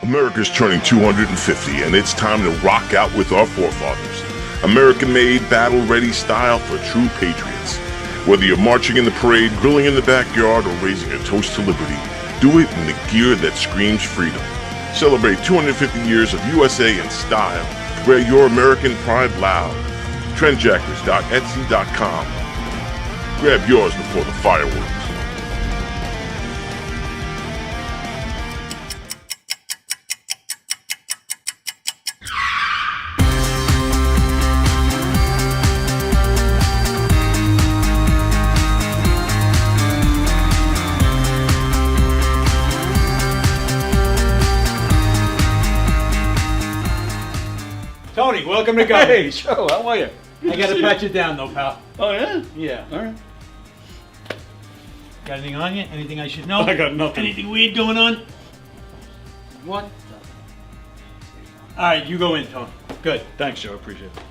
America's turning 250, and it's time to rock out with our forefathers. American-made, battle-ready style for true patriots. Whether you're marching in the parade, grilling in the backyard, or raising a toast to liberty, do it in the gear that screams freedom. Celebrate 250 years of USA in style. Wear your American pride loud. Trendjackers.etsy.com. Grab yours before the fireworks. Tony, welcome to go. Hey, Joe, how are you? I gotta pat you down though, pal. Oh, yeah? Yeah. All right. Got anything on you? Anything I should know? I got nothing. Anything weird going on? What? All right, you go in, Tony. Good. Thanks, Joe. Appreciate it. Thanks.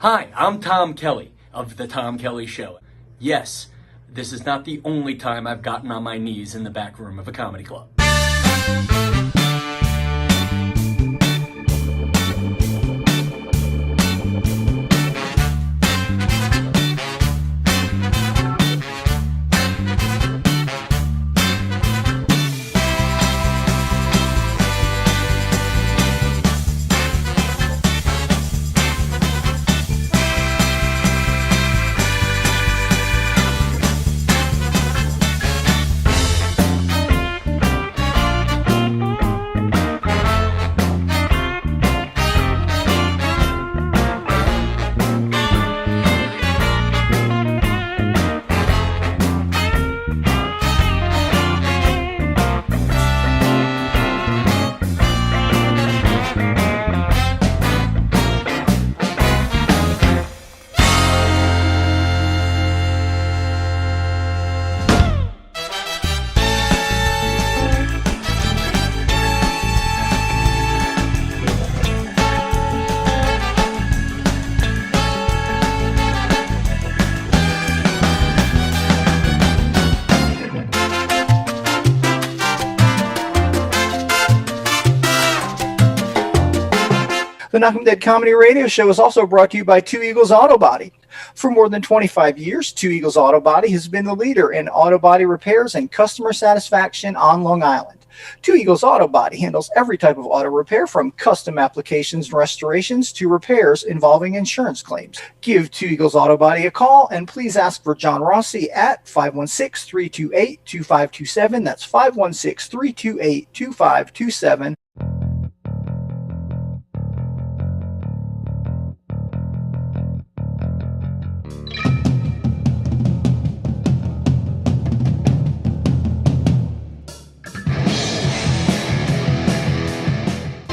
Hi, I'm Tom Kelly of The Tom Kelly Show. Yes, this is not the only time I've gotten on my knees in the back room of a comedy club. The Knock 'em Dead Comedy Radio Show is also brought to you by Two Eagles Auto Body. For more than 25 years, Two Eagles Auto Body has been the leader in auto body repairs and customer satisfaction on Long Island. Two Eagles Auto Body handles every type of auto repair, from custom applications and restorations to repairs involving insurance claims. Give Two Eagles Auto Body a call and please ask for John Rossi at 516-328-2527. That's 516-328-2527.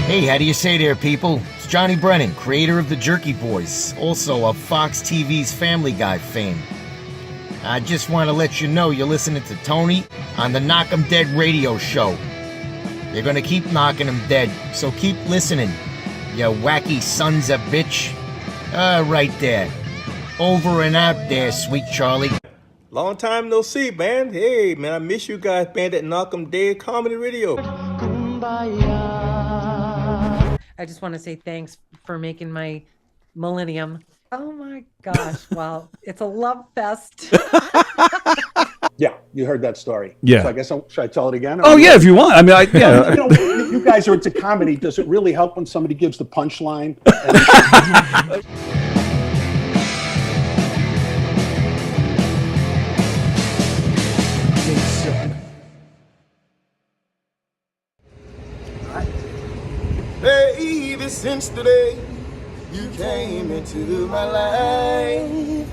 Hey, how do you say there, people? It's Johnny Brennan, creator of the Jerky Boys, also of Fox TV's Family Guy fame. I just want to let you know you're listening to Tony on the Knock 'em Dead radio show. They're gonna keep knocking 'em dead, so keep listening, you wacky sons of bitch. Right there. Over and out there, sweet Charlie. Long time no see, man. Hey, man, I miss you guys, man, that Knock 'em Dead Comedy Radio. I just want to say thanks for making my millennium. Oh my gosh. Well, it's a love fest. Yeah, you heard that story. Yeah. So I guess should I tell it again? Oh, yeah, if you want. I mean, yeah. You know, you guys are into comedy. Does it really help when somebody gives the punchline? Baby, since the day you came into my life,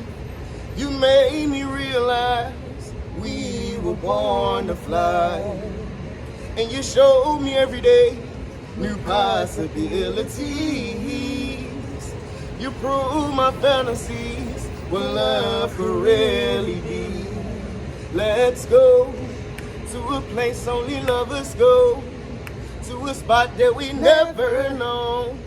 you made me realize we were born to fly. And you showed me every day new possibilities. You prove my fantasies what love could really be. Let's go to a place only lovers go, to a spot that we never known.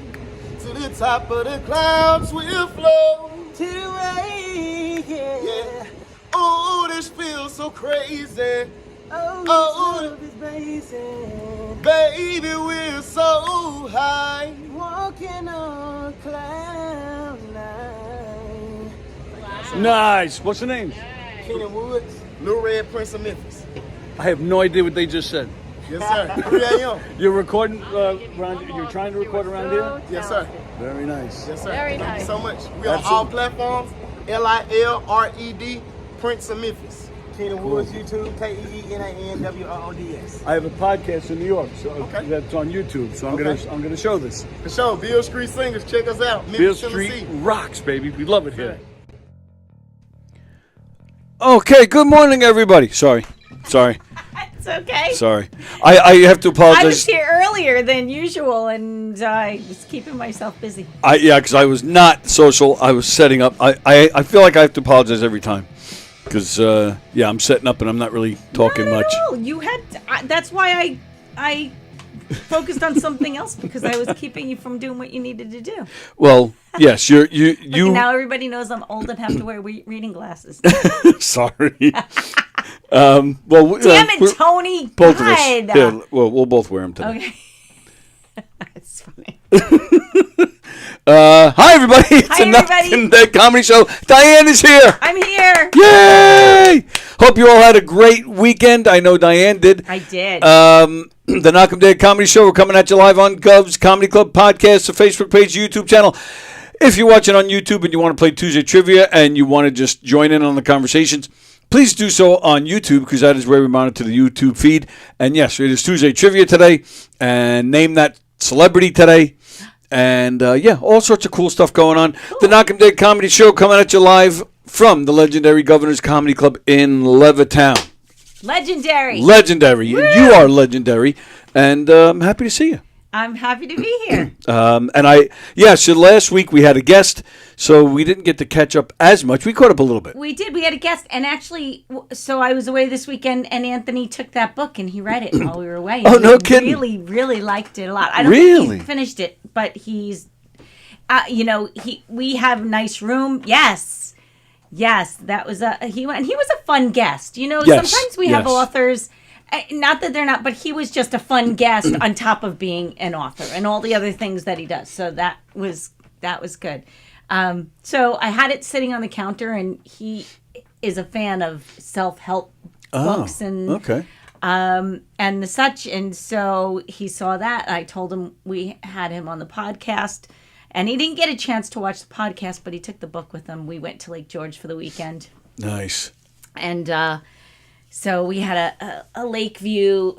To the top of the clouds we'll flow. To the way, yeah. Oh, this feels so crazy. Oh, love is blazing. Baby, we're so high. Walking on cloud nine. Nice. What's the name? Keenan Woods, Lil Red, Prince of Memphis. I have no idea what they just said. Yes, sir. 3 a.m. You're recording around. You're trying to record around here. Yes, sir. Very nice. Yes, sir. Very Thank nice. you so much. We on all platforms. LILRED, Prince of Memphis. Keenan Woods, YouTube, KEENANWOODS. I have a podcast in New York, so Okay. that's on YouTube. So I'm Okay. gonna show this. For sure. Beale Street Singers, check us out. Beale Memphis, Street Tennessee. rocks, baby. We love it here. Okay. Good morning, everybody. Sorry. It's okay. Sorry. I have to apologize. I was here earlier than usual, and I was keeping myself busy. Because I was not social. I was setting up. I feel like I have to apologize every time. Because, I'm setting up and I'm not really talking Not much. at all. You had. That's why I focused on something else, because I was keeping you from doing what you needed to do. Well, yes, you. Now everybody knows I'm old and have to wear reading glasses. Sorry. Damn it, Tony! Both of us. God. Yeah, well, we'll both wear them today. Okay. That's funny. Hi, everybody. It's Hi, a Knock everybody. and Dead comedy show. Diane is here. I'm here. Yay! Hope you all had a great weekend. I know Diane did. I did. The Knock 'em Dead Comedy Show. We're coming at you live on Gov's Comedy Club podcast, the Facebook page, YouTube channel. If you're watching on YouTube and you want to play Tuesday Trivia and you want to just join in on the conversations, please do so on YouTube, because that is where we monitor the YouTube feed. And yes, it is Tuesday Trivia today. And name that celebrity today. And all sorts of cool stuff going on. Cool. The Knock 'em Dead Comedy Show coming at you live from the legendary Governor's Comedy Club in Levittown. Legendary. Legendary. Woo! You are legendary. And I'm happy to see you. I'm happy to be here. So last week we had a guest, so we didn't get to catch up as much. We caught up a little bit. We did. We had a guest, and actually, so I was away this weekend, and Anthony took that book and he read it while we were away. Oh, no He kidding. Really, really liked it a lot. I don't think he's finished it, but he's, we have a nice room. Yes, that was he was a fun guest. Yes, Sometimes we have authors. Not that they're not, but he was just a fun guest on top of being an author and all the other things that he does. So that was good. So I had it sitting on the counter, and he is a fan of self-help books and the such. And so he saw that. I told him we had him on the podcast, and he didn't get a chance to watch the podcast, but he took the book with him. We went to Lake George for the weekend. Nice. And so we had a lake view,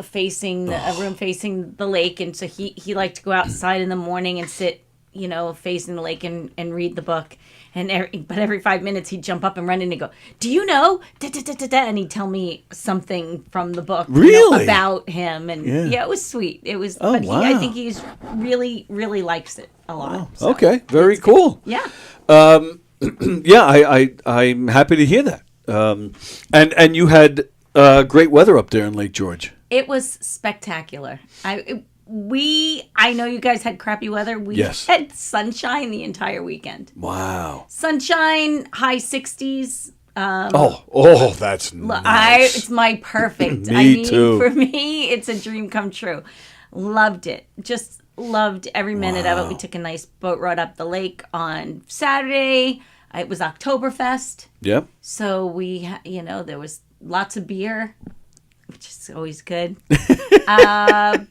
facing a room facing the lake, and so he liked to go outside in the morning and sit, facing the lake and read the book. But every 5 minutes he'd jump up and run in and go, "Do you know?" And he'd tell me something from the book, really, about him, and it was sweet. It was. Oh, wow. I think he's really, really likes it a lot. Wow. So okay, very cool. Yeah. I'm happy to hear that. And you had great weather up there in Lake George. It was spectacular. I know you guys had crappy weather. We had sunshine the entire weekend. Wow. Sunshine, high 60s. That's nice. It's my perfect. Too. For me, it's a dream come true. Loved it. Just loved every minute of it. We took a nice boat ride up the lake on Saturday. It was Oktoberfest. Yep. So we, there was lots of beer, which is always good.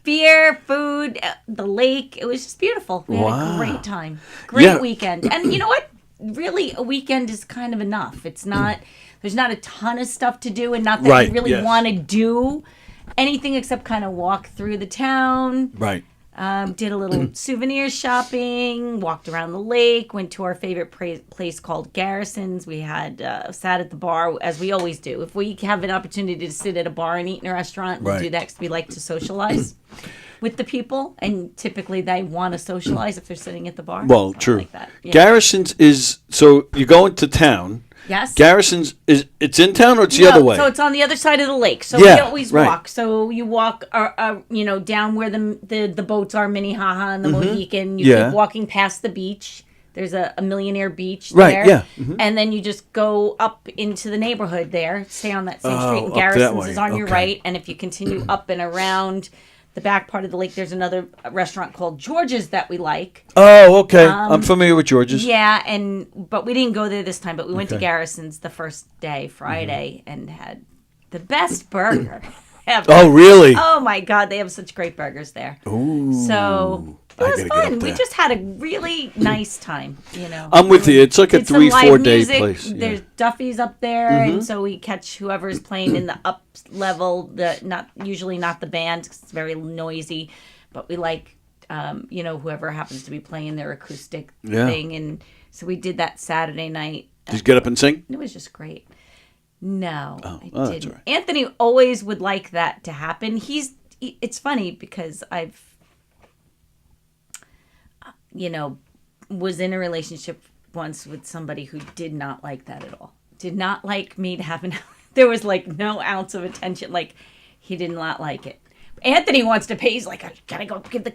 Beer, food, the lake. It was just beautiful. We had a great time. Great weekend. And you know what? Really, a weekend is kind of enough. It's not, there's not a ton of stuff to do, and not that you really want to do anything except kind of walk through the town. Right. Did a little souvenir shopping, walked around the lake, went to our favorite place called Garrison's. We had sat at the bar, as we always do. If we have an opportunity to sit at a bar and eat in a restaurant, we'll do that because we like to socialize. with the people, and typically they want to socialize if they're sitting at the bar. Well, I true. like that. Yeah. Garrison's is, so you go into town. Yes. Garrison's it's in town or it's the No, other way? So it's on the other side of the lake. So Yeah, we always right. walk. So you walk, down where the boats are, Minnehaha and the Mohican. You Yeah. keep walking past the beach. There's a Millionaire Beach Right, there. yeah. Mhm. And then you just go up into the neighborhood there. Stay on that same street. And up that Garrison's way. is on your Okay. right. And if you continue up and around the back part of the lake, there's another restaurant called George's that we like. Oh, okay. I'm familiar with George's. Yeah, but we didn't go there this time. But we went to Okay. Garrison's the first day, Friday, and had the best burger ever. Oh, really? Oh my God, they have such great burgers there. Ooh. So it I was gotta get fun. up We there. just had a really nice time. I'm with you. It's like a Did some 3-4 live day music. place. Yeah. There's Duffy's up there, and so we catch whoever's playing in the up level. Usually not the band 'cause it's very noisy, but we like whoever happens to be playing their acoustic Yeah. thing, and so we did that Saturday night. Did you get up and sing? It was just great. No, I that's didn't. all right. Anthony always would like that to happen. It's funny because I've was in a relationship once with somebody who did not like that at all. Did not like me to have there was like no ounce of attention. Like he did not like it. Anthony wants to pay. He's like, I gotta go give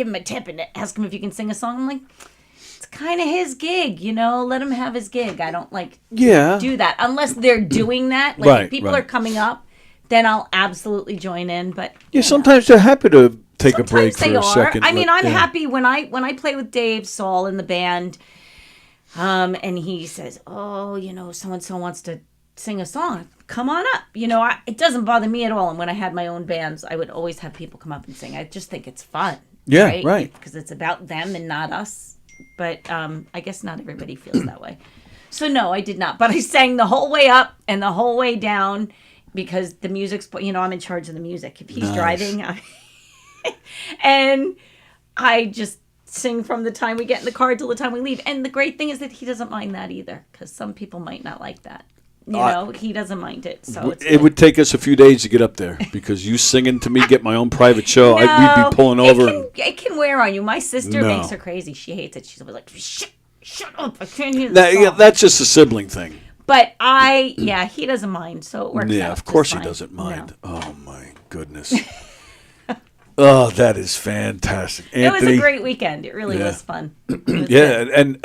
him a tip and ask him if you can sing a song. I'm like, it's kind of his gig, let him have his gig. I don't do that unless they're doing that. Like if people are coming up, then I'll absolutely join in. But Yeah, sometimes they're happy to take a break they for a are. second. I mean, but, I'm yeah. happy when I play with Dave Saul in the band, and he says, "Oh, so and so wants to sing a song. Come on up." It doesn't bother me at all. And when I had my own bands, I would always have people come up and sing. I just think it's fun. Yeah, right. Because it's about them and not us. But I guess not everybody feels that way. So no, I did not. But I sang the whole way up and the whole way down because the music's. I'm in charge of the music. If he's driving, and I just sing from the time we get in the car till the time we leave. And the great thing is that he doesn't mind that either, because some people might not like that. He doesn't mind it. So it would take us a few days to get up there because you singing to me, get my own private show. No, We'd be pulling over. It can wear on you. My sister No. makes her crazy. She hates it. She's always like, shut up. I can't hear the song. That's just a sibling thing. But he doesn't mind. So it works out. Yeah, of course just he fine. doesn't mind. No. Oh, my goodness. Oh, that is fantastic. It was Anthony, a great weekend. It really was fun. It was yeah, good. and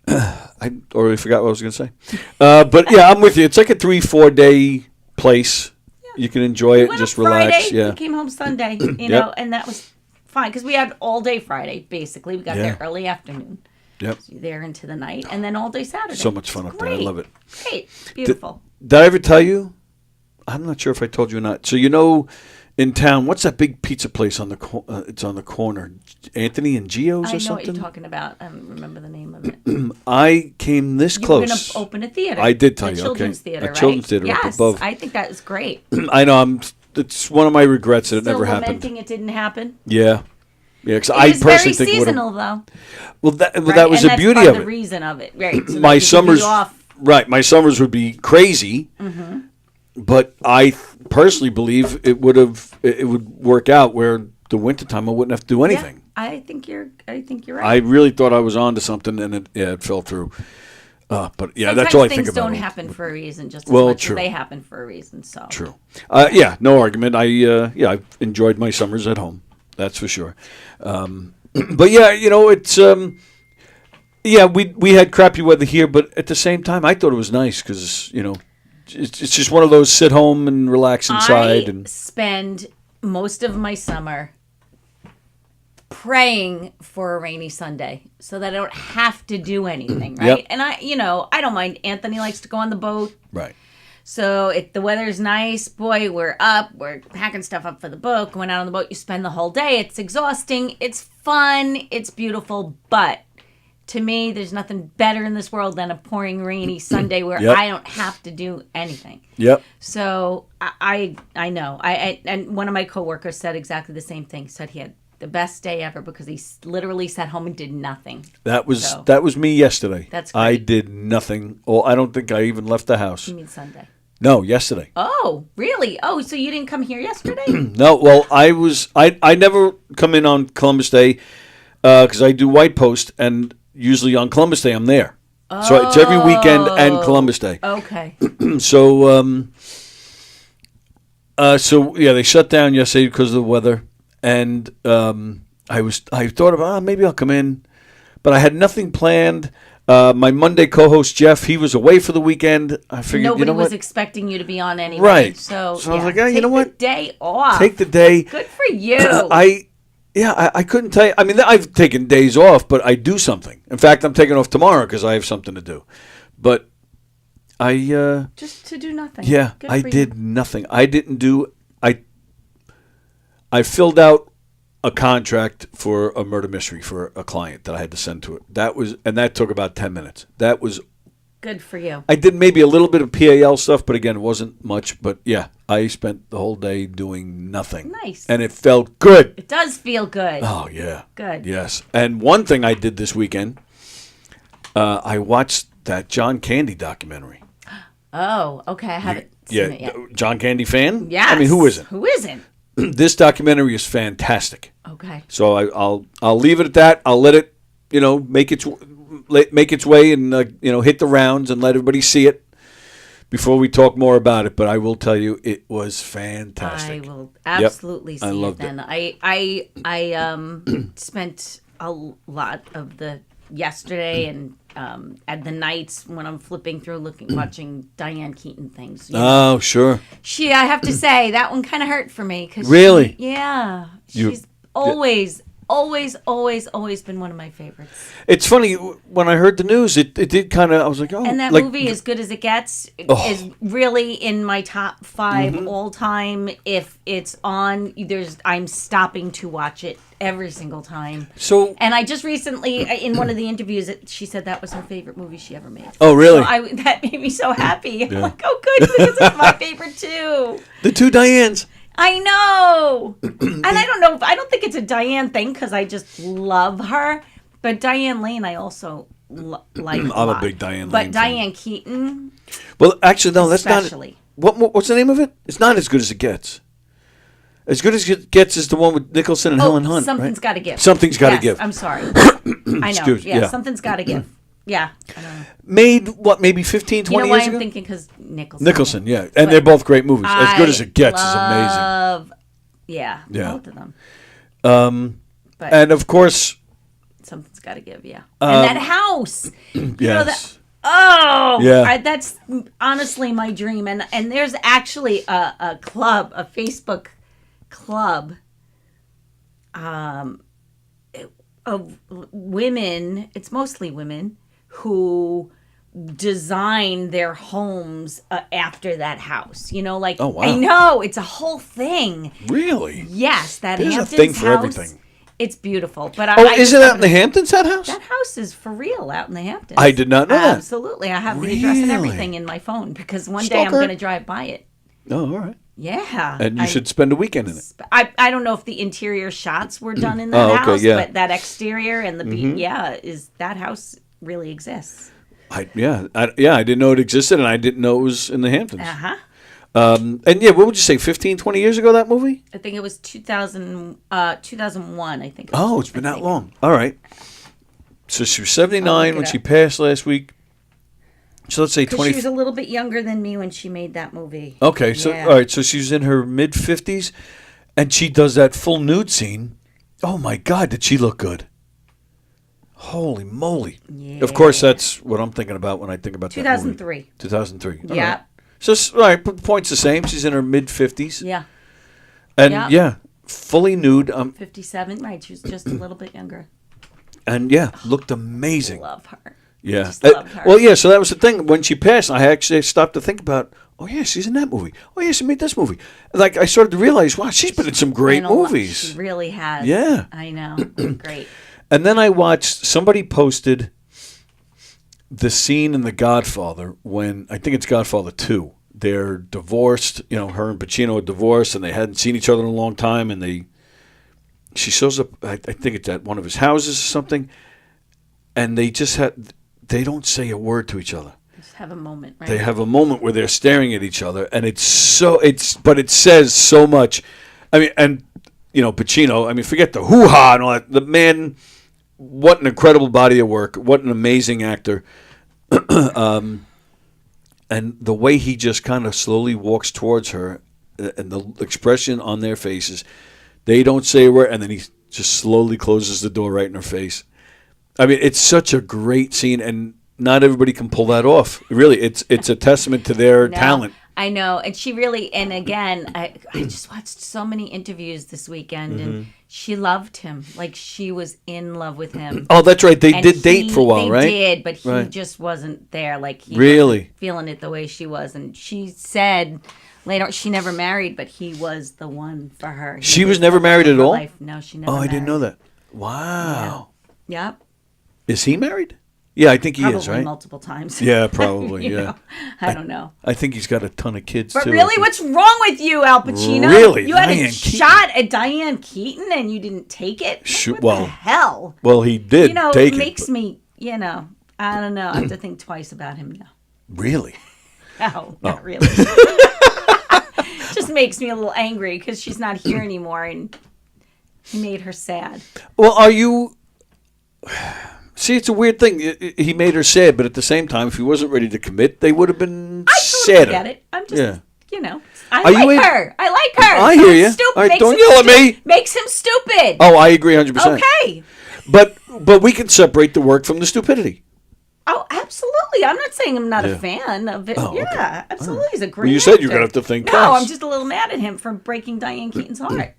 I already forgot what I was going to say. But yeah, I'm with you. It's like a 3-4 day place. You can enjoy it, Went just up Friday, relax. Yeah. We came home Sunday, Yep. and that was fine because we had all day Friday, basically. We got Yeah. there early afternoon. Yep. There into the night, and then all day Saturday. So much fun up there. I Great. love it. Great. Beautiful. Did I ever tell you? I'm not sure if I told you or not. So in town, what's that big pizza place on the it's on the corner? Anthony and Gio's I or know something? what you're talking about. I don't remember the name of it. I came this You were going close. to open a theater. I did tell a you. Children's Okay. theater, A right? children's theater yes, up above. I think that is great. I know. It's one of my regrets that it Still never happened. lamenting it didn't happen. Yeah. Yeah, because It I was very personally think it would've- seasonal, though. Well, that Right? was And the that's beauty part of the it. reason of it, right? So that My you could be summers, off. right? My summers would be crazy, but I personally believe it would work out where the wintertime I wouldn't have to do anything. Yeah, I think you're right. I really thought I was on to something, and it fell through. But yeah, that's Sometimes all I think things about. don't it. happen for a reason, just as Well, much true. as they happen for a reason. So True. Yeah, no argument. I've enjoyed my summers at home. That's for sure. But yeah, it's we had crappy weather here, but at the same time, I thought it was nice because it's just one of those sit home and relax inside I spend most of my summer praying for a rainy Sunday so that I don't have to do anything, right? Yep. And I don't mind. Anthony likes to go on the boat. right. So if the weather's nice, boy, we're packing stuff up for the boat, going out on the boat. You spend the whole day. It's exhausting. It's fun. It's beautiful. But to me, there's nothing better in this world than a pouring rainy Sunday where Yep. I don't have to do anything. Yep. So I know. And one of my coworkers said exactly the same thing. Said he had the best day ever because he literally sat home and did nothing. That was me yesterday. That's I great. did nothing. Oh, I don't think I even left the house. You mean Sunday? No, yesterday. Oh, really? Oh, so you didn't come here yesterday? No, well, I never come in on Columbus Day because I do White Post, and usually on Columbus Day I'm there. So it's every weekend and Columbus Day. Okay. So, yeah, they shut down yesterday because of the weather, and I thought about maybe I'll come in, but I had nothing planned. My Monday co-host Jeff, he was away for the weekend. I figured Nobody was what? expecting you to be on anyway. Right. So I was like, you know what? Take the day off. Take the day. Good for you. I couldn't tell you. I mean, I've taken days off, but I do something. In fact, I'm taking off tomorrow because I have something to do. But just to do nothing. Yeah, Good I for did you. nothing. I didn't do. I filled out a contract for a murder mystery for a client that I had to send to it. That took about 10 minutes. That was Good for you. I did maybe a little bit of PAL stuff, but again, it wasn't much. But yeah, I spent the whole day doing nothing. Nice. And it felt good. It does feel good. Oh, yeah. Good. Yes. And one thing I did this weekend, I watched that John Candy documentary. Oh, okay. I haven't seen it yet. John Candy fan? Yes. I mean, who isn't? Who isn't? This documentary is fantastic. Okay. So I'll leave it at that. I'll let it, make its way and hit the rounds and let everybody see it before we talk more about it. But I will tell you, it was fantastic. I will absolutely see I loved it then. I spent a lot of the yesterday and at the nights when I'm flipping through watching Diane Keaton things. Oh, sure. I have to say that one kind of hurt for me. Really? She's always been one of my favorites. It's funny, when I heard the news, it did kind of, I was like, oh. And that movie, As Good as It Gets, is really in my top 5 all time. If it's on, I'm stopping to watch it every single time. And I just recently, in one of the interviews, she said that was her favorite movie she ever made. Oh, really? So that made me so happy. Yeah. I'm like, oh, good, because it's my favorite too. The two Dianes. I know. And I don't think it's a Diane thing because I just love her. But Diane Lane, I also like. I'm a big Diane Lane. But Diane Keaton. Well, actually, no, that's not. Especially. What's the name of it? It's not As Good as It Gets. As Good as It Gets is the one with Nicholson and Helen Hunt. Something's right? Got to Give. Something's Got to Give. I'm sorry. I know. Yeah. Something's Got to Give. Yeah. I know. Made, maybe 15, 20 years ago? I'm thinking because Nicholson. Nicholson, yeah. And they're both great movies. As Good as It Gets is amazing. Yeah, both of them. But and of course, Something's Got to Give. Yeah, and that house. Yes. That's honestly my dream. And there's actually a club, a Facebook club, of women. It's mostly women who design their homes after that house. Oh, wow. I know, it's a whole thing. Really? Yes, that There's Hamptons a thing for house, everything. It's beautiful. But is it out in the Hamptons, that house? That house is for real out in the Hamptons. I did not know that. Absolutely. I have the address and everything in my phone because one day I'm going to drive by it. Oh, all right. Yeah. And you should spend a weekend in it. I don't know if the interior shots were done in that house, but that exterior and the that house really exists. I didn't know it existed, and I didn't know it was in the Hamptons. Uh-huh. And what would you say, 15, 20 years ago, that movie? I think it was 2001, I think. It's been that long. All right. So she was 79 when she passed last week. So let's say 20. She was a little bit younger than me when she made that movie. Okay, so all right, so she's in her mid-50s, and she does that full nude scene. Oh, my God, did she look good. Holy moly. Yeah. Of course, that's what I'm thinking about when I think about 2003. that movie. 2003. All Yeah. right. So, all right, the point's the same. She's in her mid-50s. Yeah. And, fully nude. 57, right. She was just a little bit younger. And, looked amazing. Love her. Yeah. Just loved her. Well, yeah, so that was the thing. When she passed, I actually stopped to think about, oh, yeah, she's in that movie. Oh, yeah, she made this movie. Like, I started to realize, wow, she's been in some great movies. She really has. Yeah. I know. Great. And then I watched, somebody posted the scene in The Godfather when, I think it's Godfather 2. They're divorced, her and Pacino are divorced, and they hadn't seen each other in a long time, and she shows up, I think it's at one of his houses or something, and they don't say a word to each other. Just have a moment, right? They have a moment where they're staring at each other, and but it says so much. I mean, and Pacino. I mean, forget the hoo-ha and all that. The man, what an incredible body of work. What an amazing actor. And the way he just kind of slowly walks towards her, and the expression on their faces, they don't say a word, and then he just slowly closes the door right in her face. I mean, it's such a great scene, and not everybody can pull that off. Really, it's a testament to their talent. I know, and she really, and again, I just watched so many interviews this weekend, and she loved him. Like, she was in love with him. Oh, that's right. They did date for a while, right? They did, but he right. just wasn't there. Like, he really wasn't feeling it the way she was. And she said later, she never married, but he was the one for her. She was never married at all? Life. No, she never Oh, I married. didn't know that. Wow. Yeah. Yep. Is he married? Yeah, I think he Probably is, right? multiple times. Yeah, probably, yeah. know, I don't know. I think he's got a ton of kids, but too. really, what's wrong with you, Al Pacino? Really? You had Diane a Keaton. shot at Diane Keaton and you didn't take it? What the hell? Well, he did take it makes me, I don't know. I have to think twice about him now. Really? No, not really. Just makes me a little angry because she's not here anymore and he made her sad. Well, are you... See, it's a weird thing. He made her sad, but at the same time, if he wasn't ready to commit, they would have been sadder. I get it. I'm just, I Are you like her. I like her. I hear you. Stupid. All right, don't yell at me. Makes him stupid. Oh, I agree 100%. Okay. But we can separate the work from the stupidity. Oh, absolutely. I'm not saying I'm not Yeah. a fan of it. Oh, yeah, okay. absolutely. He's a great Well, you said actor. you're going to have to think No, twice. I'm just a little mad at him for breaking Diane Keaton's heart.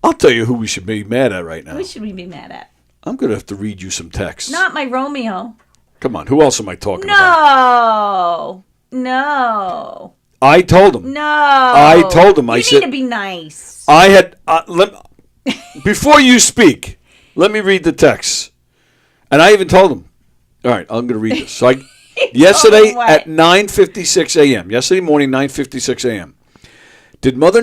I'll tell you who we should be mad at right now. Who should we be mad at? I'm going to have to read you some texts. Not my Romeo. Come on, who else am I talking about? No. I told him. No. I told him. You need to be nice. I had... before you speak, let me read the texts. And I even told him. All right, I'm going to read this. So yesterday at 9:56 a.m., yesterday morning, 9:56 a.m., Did Mother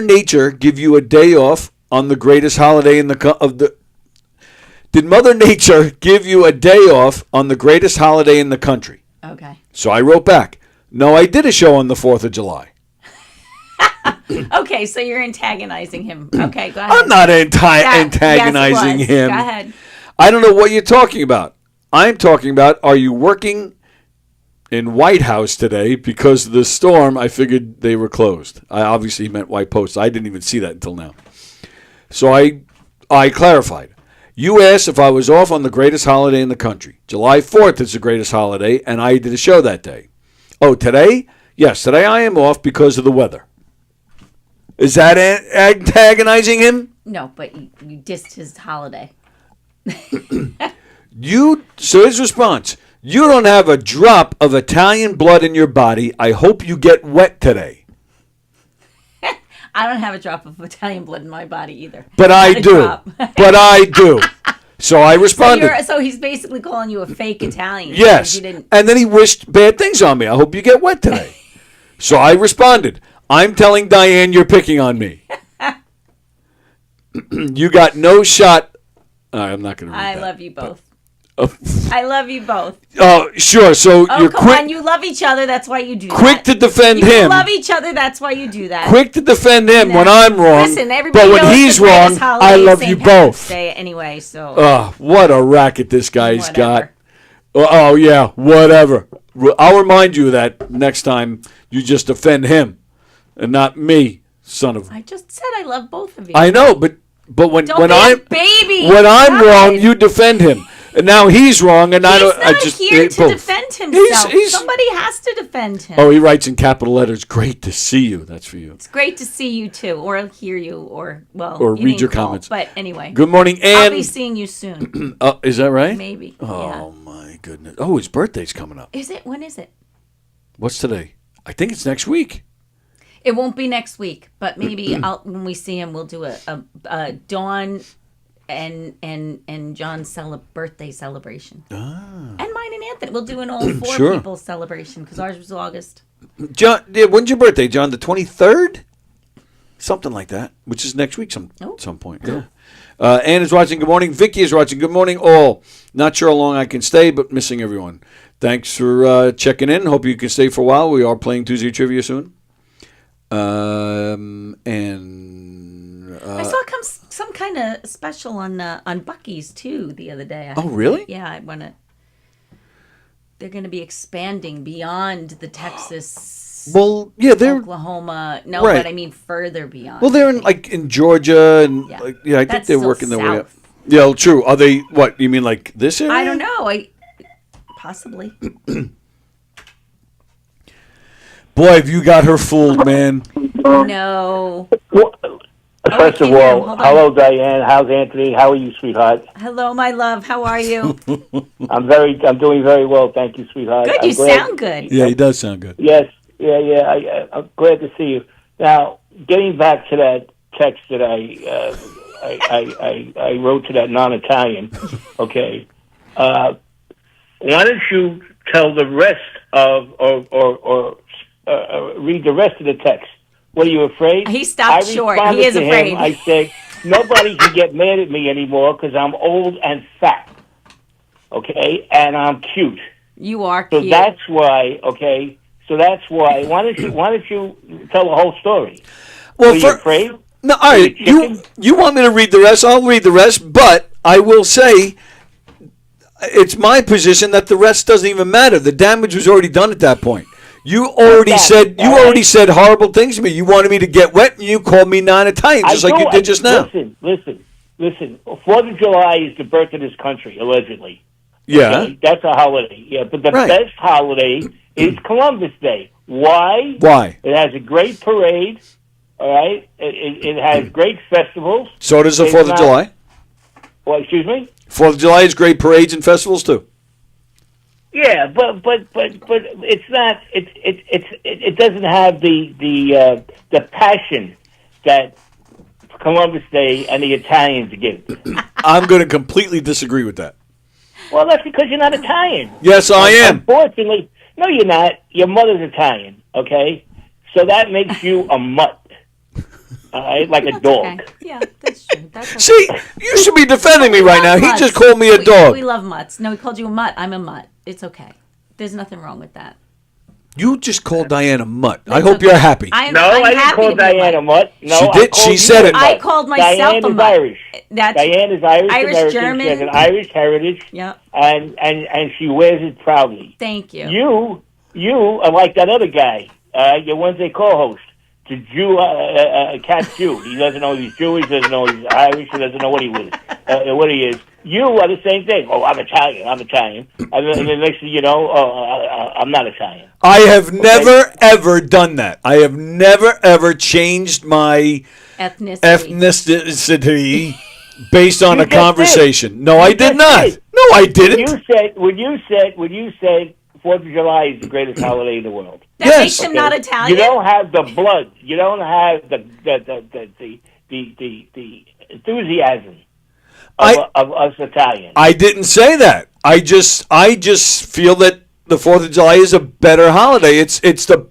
Nature give you a day off on the greatest holiday in Did Mother Nature give you a day off on the greatest holiday in the country? Okay. So I wrote back, no, I did a show on the 4th of July. Okay, so you're antagonizing him. Okay, go ahead. I'm not antagonizing yes, him. Go ahead. I don't know what you're talking about. I'm talking about, are you working in White House today because of the storm? I figured they were closed. I obviously meant White Post. I didn't even see that until now. So I clarified. You asked if I was off on the greatest holiday in the country. July 4th is the greatest holiday, and I did a show that day. Oh, today? Yes, today I am off because of the weather. Is that antagonizing him? No, but you dissed his holiday. So his response, you don't have a drop of Italian blood in your body. I hope you get wet today. I don't have a drop of Italian blood in my body either. But I do. But I do. So I responded. So he's basically calling you a fake Italian. Yes. You didn't... And then he wished bad things on me. I hope you get wet today. So I responded. I'm telling Diane you're picking on me. You got no shot. I'm not going to read that. I love you both. I love you both. Oh, sure. So Oh, you're come quick. on. You love each other. That's why you do that. Quick to defend you him. love each other. That's why you do that. Quick to defend him when I'm wrong. Listen, everybody but when knows he's the greatest wrong, holiday I is love St. you Patrick's both. Day anyway, so. Oh, what a racket this guy's Whatever. got. Oh, yeah, whatever. I'll remind you of that next time you just defend him and not me, son of... I just said I love both of you. I know, but when Don't be I'm... a baby. When I'm God. wrong, you defend him. And now he's wrong, and I don't... He's not I just, here to both. defend himself. He's- Somebody has to defend him. Oh, he writes in capital letters, great to see you. That's for you. It's great to see you too, or hear you, or Or you read didn't your call, comments. But anyway, Good morning, I'll Ann. be seeing you soon. Is that right? Maybe. Oh, my goodness. Oh, his birthday's coming up. Is it? When is it? What's today? I think it's next week. It won't be next week, but maybe when we see him, we'll do a Dawn and John's birthday celebration. And mine and Anthony. We'll do an all four Sure. people celebration because ours was August. John, when's your birthday, John? The 23rd? Something like that, which is next week some point. Yeah. Ann is watching. Good morning. Vicky is watching. Good morning, all. Not sure how long I can stay, but missing everyone. Thanks for checking in. Hope you can stay for a while. We are playing Tuesday Trivia soon. And I saw some kind of special on Buc-ee's too the other day. Oh, really? Yeah, I want to. They're going to be expanding beyond the Texas. Well, yeah, they're Oklahoma. No, right. but I mean further beyond. Well, they're in Georgia and I think That's they're still working their way up. south. Yeah, well, true. Are they what? You mean like this area? I don't know. Possibly. Boy, have you got her fooled, man. No. First of all, hello, Diane. How's Anthony? How are you, sweetheart? Hello, my love. How are you? I'm doing very well, thank you, sweetheart. Good. You sound good. Yeah, he does sound good. Yes. Yeah. I'm glad to see you. Now, getting back to that text that I wrote to that non-Italian. Okay. Why don't you tell the rest of or read the rest of the text? What, are you afraid? He stopped short. He is to afraid. Him, I said, nobody can get mad at me anymore because I'm old and fat. Okay? And I'm cute. You are so cute. That's why, okay? So that's why. Why don't you tell the whole story? Well, are you afraid? No, all right. You want me to read the rest? I'll read the rest, but I will say it's my position that the rest doesn't even matter. The damage was already done at that point. You already said horrible things to me. You wanted me to get wet, and you called me non-Italian, just like you did just now. Listen. 4th of July is the birth of this country, allegedly. Yeah. Okay? That's a holiday. Yeah, but the best holiday is Columbus Day. Why? Why? It has a great parade, all right? It has great festivals. So does the 4th of July. Well, excuse me? 4th of July is great parades and festivals, too. Yeah, but it's not. It doesn't have the passion that Columbus Day and the Italians give. I'm going to completely disagree with that. Well, that's because you're not Italian. Yes, I am. Unfortunately, no, you're not. Your mother's Italian. Okay, so that makes you a mutt. All right, like a dog. Okay. Yeah, that's true. That's okay. See, you should be defending me right now. He Mutts. just called me a dog. We love mutts. No, he called you a mutt. I'm a mutt. It's okay. There's nothing wrong with that. You just called Diane a mutt. I hope you're happy. I didn't call Diane a mutt. No, she did. She said it. I called myself Diane a is mutt. Irish. Diane is Irish American. German. She has an Irish heritage. Yeah. And she wears it proudly. Thank you. You are like that other guy, your Wednesday co-host, the Jew, Cat Jew. He doesn't know he's Jewish. He doesn't know he's Irish. He doesn't know what he is. You are the same thing. Oh, I'm Italian. And then next thing you know, I'm not Italian. I have never, ever done that. I have never, ever changed my ethnicity based on a conversation. No, I did not. No, I didn't. When you said 4th of July is the greatest holiday in the world. That makes him not Italian. You don't have the blood. You don't have the enthusiasm of us Italians. I didn't say that. I just feel that the 4th of July is a better holiday. It's the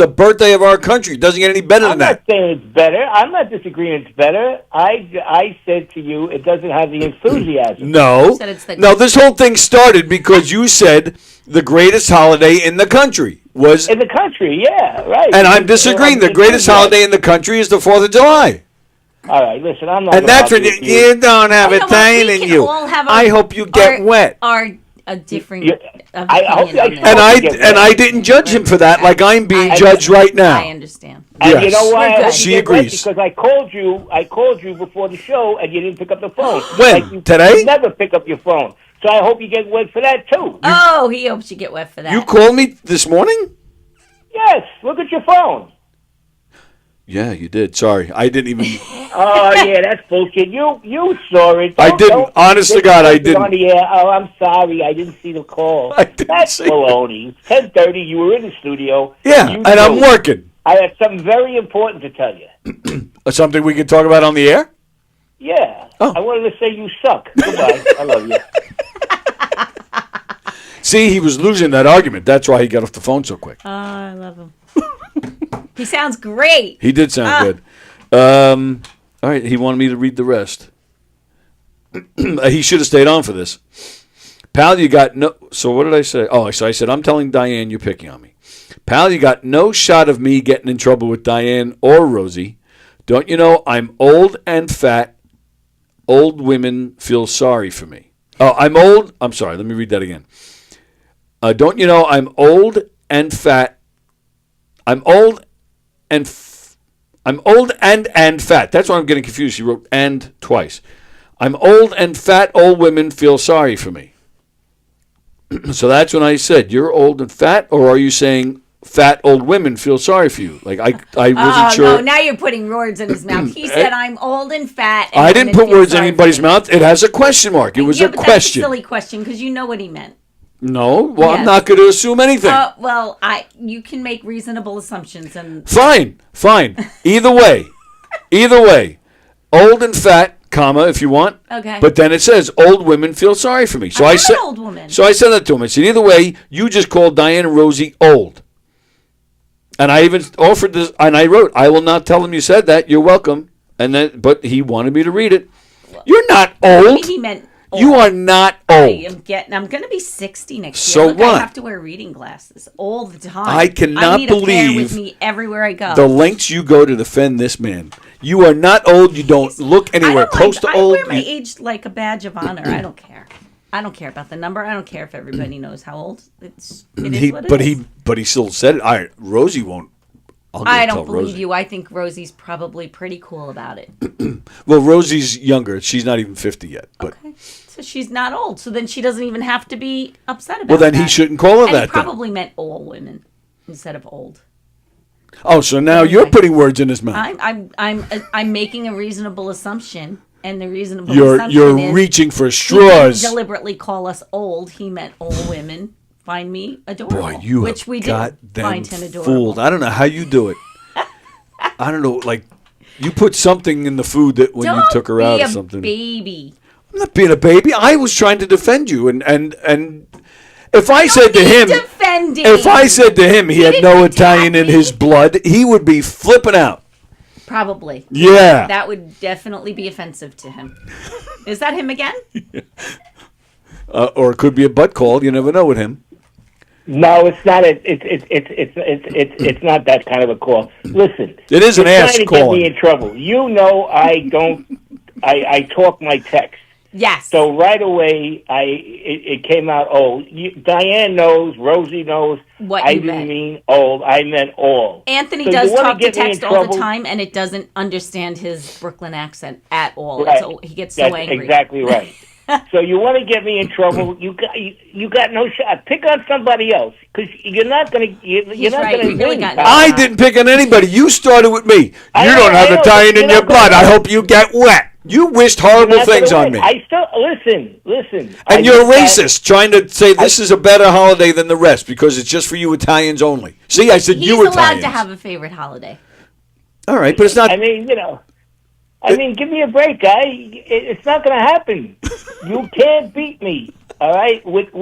birthday of our country. It doesn't get any better than that. I'm not saying it's better. I'm not disagreeing it's better. I said to you it doesn't have the enthusiasm. No. No, this whole thing started because you said the greatest holiday in the country was... In the country, yeah, right. And I'm disagreeing. The greatest holiday in the country is the 4th of July. All right, listen, I'm not... And that's when you don't have Italian in you. I hope you get wet. A different I didn't judge him for that like I'm being judged right now. I understand. And you know why? She agrees. Because I called you before the show and you didn't pick up the phone. When? Today? You never pick up your phone. So I hope you get wet for that too. He hopes you get wet for that. You called me this morning? Yes, look at your phone. Yeah, you did. Sorry, I didn't even... Oh, yeah, that's bullshit. You saw it. I didn't. Honest to God, I didn't. On the air. Oh, I'm sorry. I didn't see the call. That's baloney. 10:30, you were in the studio. Yeah, and I'm working. I have something very important to tell you. Something we can talk about on the air? Yeah. I wanted to say you suck. Goodbye. I love you. See, he was losing that argument. That's why he got off the phone so quick. Oh, I love him. He sounds great. He did sound good. All right, he wanted me to read the rest. He should have stayed on for this. Pal, you got no. So what did I say? Oh, so I said, I'm telling Diane you're picking on me. Pal, you got no shot of me getting in trouble with Diane or Rosie. Don't you know I'm old and fat? Old women feel sorry for me. Oh, I'm old. I'm sorry. Let me read that again. Don't you know I'm old and fat? I'm old and fat. That's why I'm getting confused. She wrote "and" twice. I'm old and fat. Old women feel sorry for me. So that's when I said, "You're old and fat," or are you saying fat old women feel sorry for you? Like I wasn't sure. No, now you're putting words in his mouth. He said, "I'm old and fat." And I didn't women put feel words in sorry anybody's for me." mouth. It has a question mark. It was a But question. That's a silly question because you know what he meant. No, well, I'm Yes. not going to assume anything. Well, you can make reasonable assumptions and. Fine. Either way, old and fat, comma, if you want. Okay. But then it says old women feel sorry for me. So I'm I said, an old woman. So I said that to him. I said, either way, you just called Diane and Rosie old. And I even offered this, and I wrote, I will not tell him you said that. You're welcome. But he wanted me to read it. You're not old. He meant. Old. You are not old. I'm going to be 60 next So year. Look, what? I have to wear reading glasses all the time. I cannot I need a pair believe with me everywhere I go. the lengths you go to defend this man. You are not old. You don't look anywhere close to I old. wear my age like a badge of honor. I don't care. I don't care about the number. I don't care if everybody knows how old. It is what it is. But he still said it. All right, Rosie won't. I don't believe you. I think Rosie's probably pretty cool about it. Well, Rosie's younger. She's not even 50 yet. But okay. So she's not old. So then she doesn't even have to be upset about it. Well, then he shouldn't call her and that. He probably meant all women instead of old. Oh, so now you're putting words in his mouth. I'm making a reasonable assumption, and the reasonable assumption you're is reaching for he straws. didn't deliberately call us old. He meant all women find me adorable. Boy, you which have we got did them find him adorable. fooled. I don't know how you do it. I don't know, like you put something in the food that when you took her out or something. Baby. I'm not being a baby. I was trying to defend you, and if I said to him, if I said to him he had no Italian in his blood, he would be flipping out. Probably. Yeah. That would definitely be offensive to him. Is that him again? Or it could be a butt call. You never know with him. No, it's not. It's not that kind of a call. Listen, it is an ass trying to call. Get me in trouble. You know, I don't. I talk my text. Yes. So right away, it came out old. Diane knows. Rosie knows. What I you didn't meant. mean old. I meant all. Anthony So does you wanna talk to get me in text all the trouble? time, and it doesn't understand his Brooklyn accent at all. Right. So he gets so That's angry. exactly right. So you want to get me in trouble? You got no shot. Pick on somebody else because you're not going to. You're not right. going You to really win. got I didn't pick on anybody. You started with me. You I don't know, have I know, Italian but in you're your not blood. gonna I win. hope you get wet. You wished horrible You're not things gonna on win. me. I still listen. And you're racist, trying to say this is a better holiday than the rest because it's just for you Italians only. See, I said He's you allowed Italians. to have a favorite holiday. All right, but it's not. I mean, give me a break, guy. It's not going to happen. You can't beat me. All right, with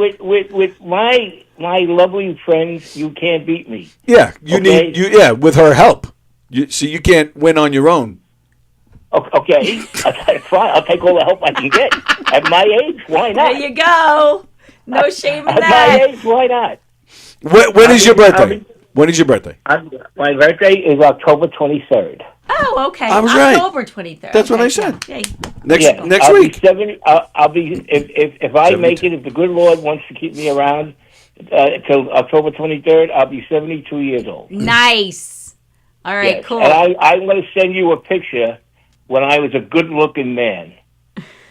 my lovely friends, you can't beat me. Yeah, you need with her help. You can't win on your own. Okay, that's fine. I'll take all the help I can get. At my age, why not? There you go. No shame in At that. my age, why not? When is your birthday? When is your birthday? My birthday is October 23rd. Oh, okay. I was right. October 23rd. That's what Okay, I said. Yay. Next I'll week. Be 70, I'll be if I make it. If the good Lord wants to keep me around till October 23rd, I'll be 72 years old. Nice. All right, Yes. cool. And I'm going to send you a picture when I was a good-looking man.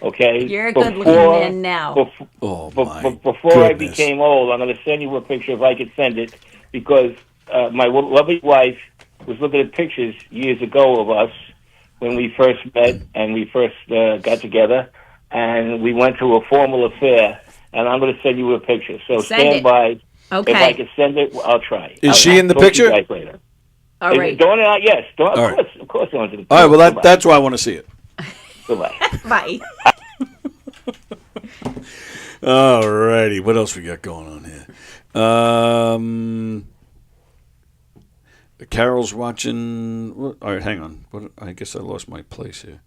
Okay. You're a good-looking man now. Before I became old, I'm going to send you a picture if I could send it because my lovely wife was looking at pictures years ago of us when we first met and we first got together, and we went to a formal affair. And I'm going to send you a picture. So stand by. Okay. If I can send it, I'll try. Is she in the Talk to you picture? guys later. All right. Dawn and I, yes. Dawn, All right. of course, Dawn's in the picture. All right, well Goodbye. that's why I want to see it. Goodbye. Bye. All righty, what else we got going on here? Carol's watching. All right, hang on. I guess I lost my place here.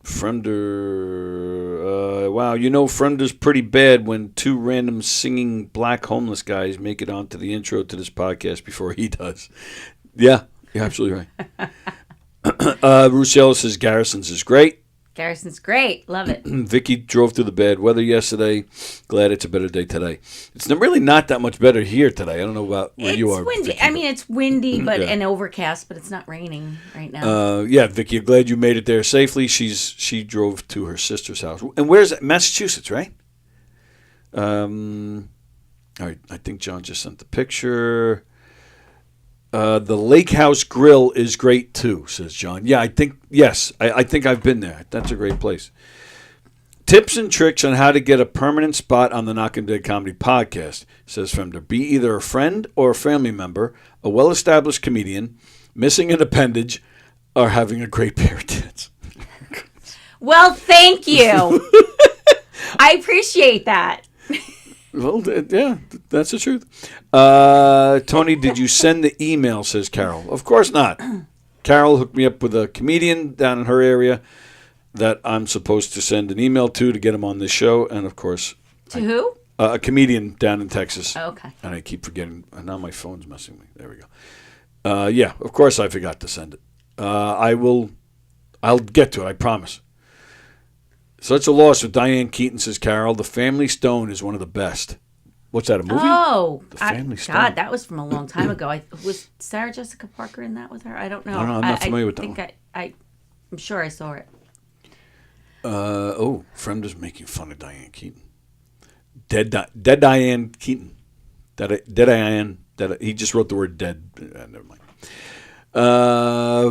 Friender. Wow, Fremder's pretty bad when two random singing black homeless guys make it onto the intro to this podcast before he does. Yeah, you're absolutely right. Ruscello says Garrison's is great. Garrison's great. Love it. Vicky drove through the bad weather yesterday. Glad it's a better day today. It's really not that much better here today. I don't know about where you are. It's windy. Vicky, I mean, it's windy, but Yeah. and overcast, but it's not raining right now. Yeah, Vicky, I'm glad you made it there safely. She drove to her sister's house. And where's it? Massachusetts, right? All right, I think John just sent the picture. The Lake House Grill is great too, says John. Yeah, I think I've been there. That's a great place. Tips and tricks on how to get a permanent spot on the Knock 'em Dead Comedy Podcast, says Femder. Be either a friend or a family member, a well-established comedian, missing an appendage, or having a great pair of tits. Well, thank you. I appreciate that. Well, yeah, that's the truth. Tony, did you send the email, says Carol. Of course not. Carol hooked me up with a comedian down in her area that I'm supposed to send an email to get him on this show. And, of course... To who? A comedian down in Texas. Oh, okay. And I keep forgetting. Now my phone's messing me. There we go. Yeah, of course I forgot to send it. I'll get to it, I promise. Such a loss with Diane Keaton, says Carol. The Family Stone is one of the best. What's that, a movie? Oh, The Family Stone. God, that was from a long time ago. Was Sarah Jessica Parker in that with her? I don't know. I'm not familiar with that one. I'm sure I saw it. Fremder's making fun of Diane Keaton. Dead Diane Keaton. Dead Diane. He just wrote the word dead. Never mind.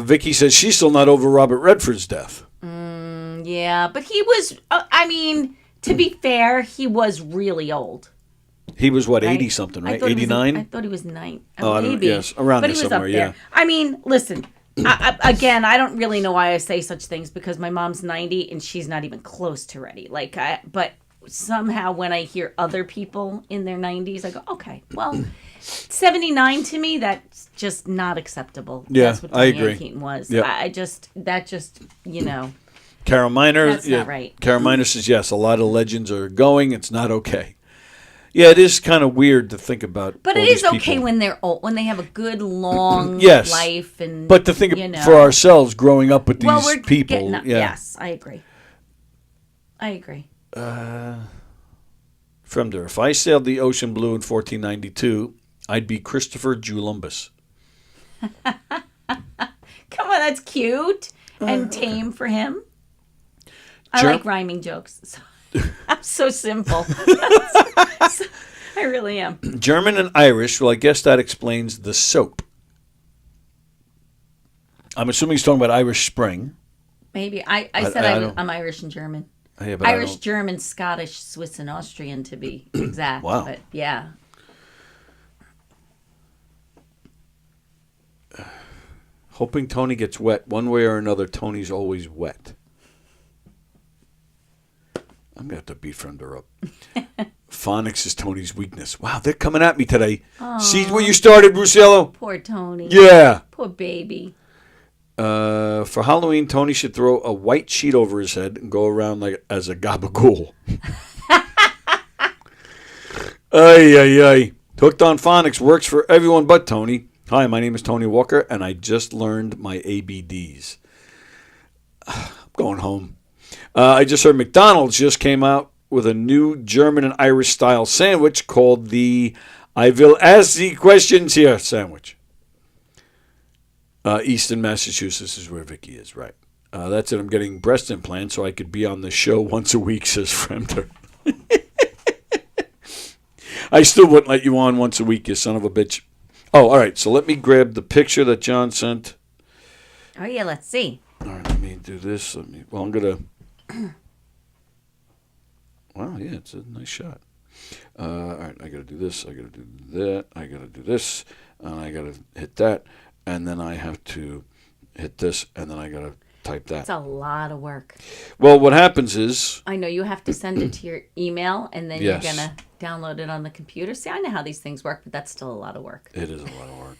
Vicky says she's still not over Robert Redford's death. Yeah, but he was, to be fair, he was really old. He was, 80-something, right? 89? I thought he was 9. Oh, maybe. yes, around but there he was somewhere, up there. yeah. Listen, again, I don't really know why I say such things because my mom's 90 and she's not even close to ready. But somehow when I hear other people in their 90s, I go, okay, well, 79 to me, that's just not acceptable. Yeah, that's what I Diane agree. Keaton was. Yep. Carol Miner. That's not right. Carol Miner says, yes, a lot of legends are going. It's not okay. Yeah, it is kind of weird to think about. But it is okay when they're old, when they have a good long life, and but to think for ourselves, growing up with these people. Yes, I agree. Fremder, if I sailed the ocean blue in 1492, I'd be Christopher Columbus. Come on, that's cute and tame for him. I like rhyming jokes. I'm so simple. I really am. German and Irish. Well, I guess that explains the soap. I'm assuming he's talking about Irish Spring. Maybe. I said I'm Irish and German. Yeah, but Irish, German, Scottish, Swiss, and Austrian to be exact. Wow. But yeah. Hoping Tony gets wet. One way or another, Tony's always wet. I'm going to have to beat Fremder up. Phonics is Tony's weakness. Wow, they're coming at me today. Aww. See where you started, Ruscello? Poor Tony. Yeah. Poor baby. For Halloween, Tony should throw a white sheet over his head and go around like as a gabagool. Ay. Hooked on Phonics works for everyone but Tony. Hi, my name is Tony Walker, and I just learned my ABDs. I'm going home. I just heard McDonald's just came out with a new German and Irish style sandwich called the I will ask the questions here sandwich. Easton, Massachusetts is where Vicky is, right. That's it. I'm getting breast implants so I could be on the show once a week, says Fremder. I still wouldn't let you on once a week, you son of a bitch. Oh, all right. So let me grab the picture that John sent. Oh, yeah. Let's see. All right. Let me do this. I'm going to... Wow, yeah, it's a nice shot. All right, I got to do this. I got to do that. I got to do this. And I got to hit that. And then I have to hit this. And then I got to type that. It's a lot of work. Well, what happens is... I know you have to send it to your email. And then you're going to download it on the computer. See, I know how these things work, but that's still a lot of work. It is a lot of work.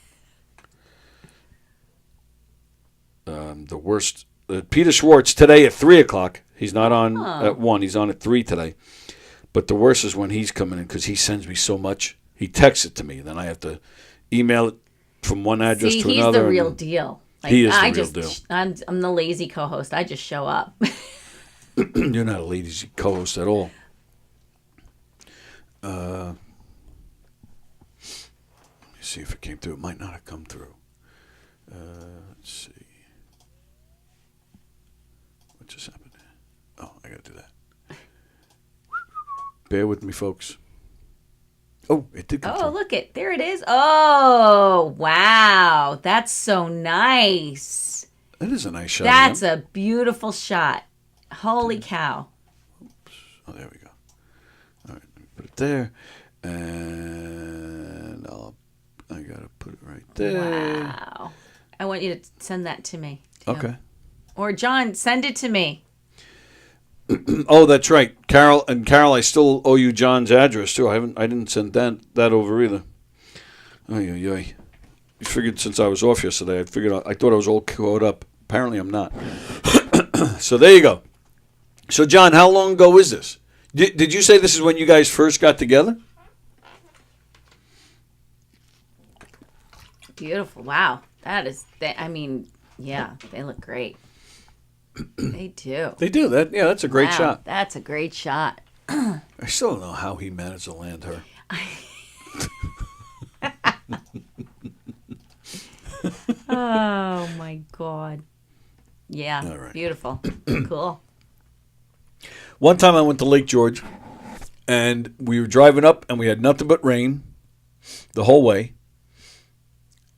The worst... Peter Schwartz, today at 3 o'clock, He's not on at 1. He's on at 3 today. But the worst is when he's coming in because he sends me so much. He texts it to me. Then I have to email it from one address to another. He's the real deal. Like, he is the real deal. I'm the lazy co-host. I just show up. You're not a lazy co-host at all. Let me see if it came through. It might not have come through. Let's see. What just happened? Oh, I got to do that. Bear with me, folks. Oh, it did come through. Oh, look it. There it is. Oh, wow. That's so nice. That is a nice shot. That's a beautiful shot. Holy cow. Oops. Oh, there we go. All right, let me put it there. And I got to put it right there. Wow. I want you to send that to me. Too. Okay. Or John, send it to me. Oh, that's right, Carol. And Carol, I still owe you John's address too. I didn't send that over either. I figured since I was off yesterday, I thought I was all caught up. Apparently, I'm not. So there you go. So John, how long ago is this? Did you say this is when you guys first got together? Beautiful. Wow. That is. Yeah, they look great. They do. They do. That's a great shot. That's a great shot. I still don't know how he managed to land her. Oh my God. Yeah. All right. Beautiful. Cool. One time I went to Lake George, and we were driving up, and we had nothing but rain the whole way.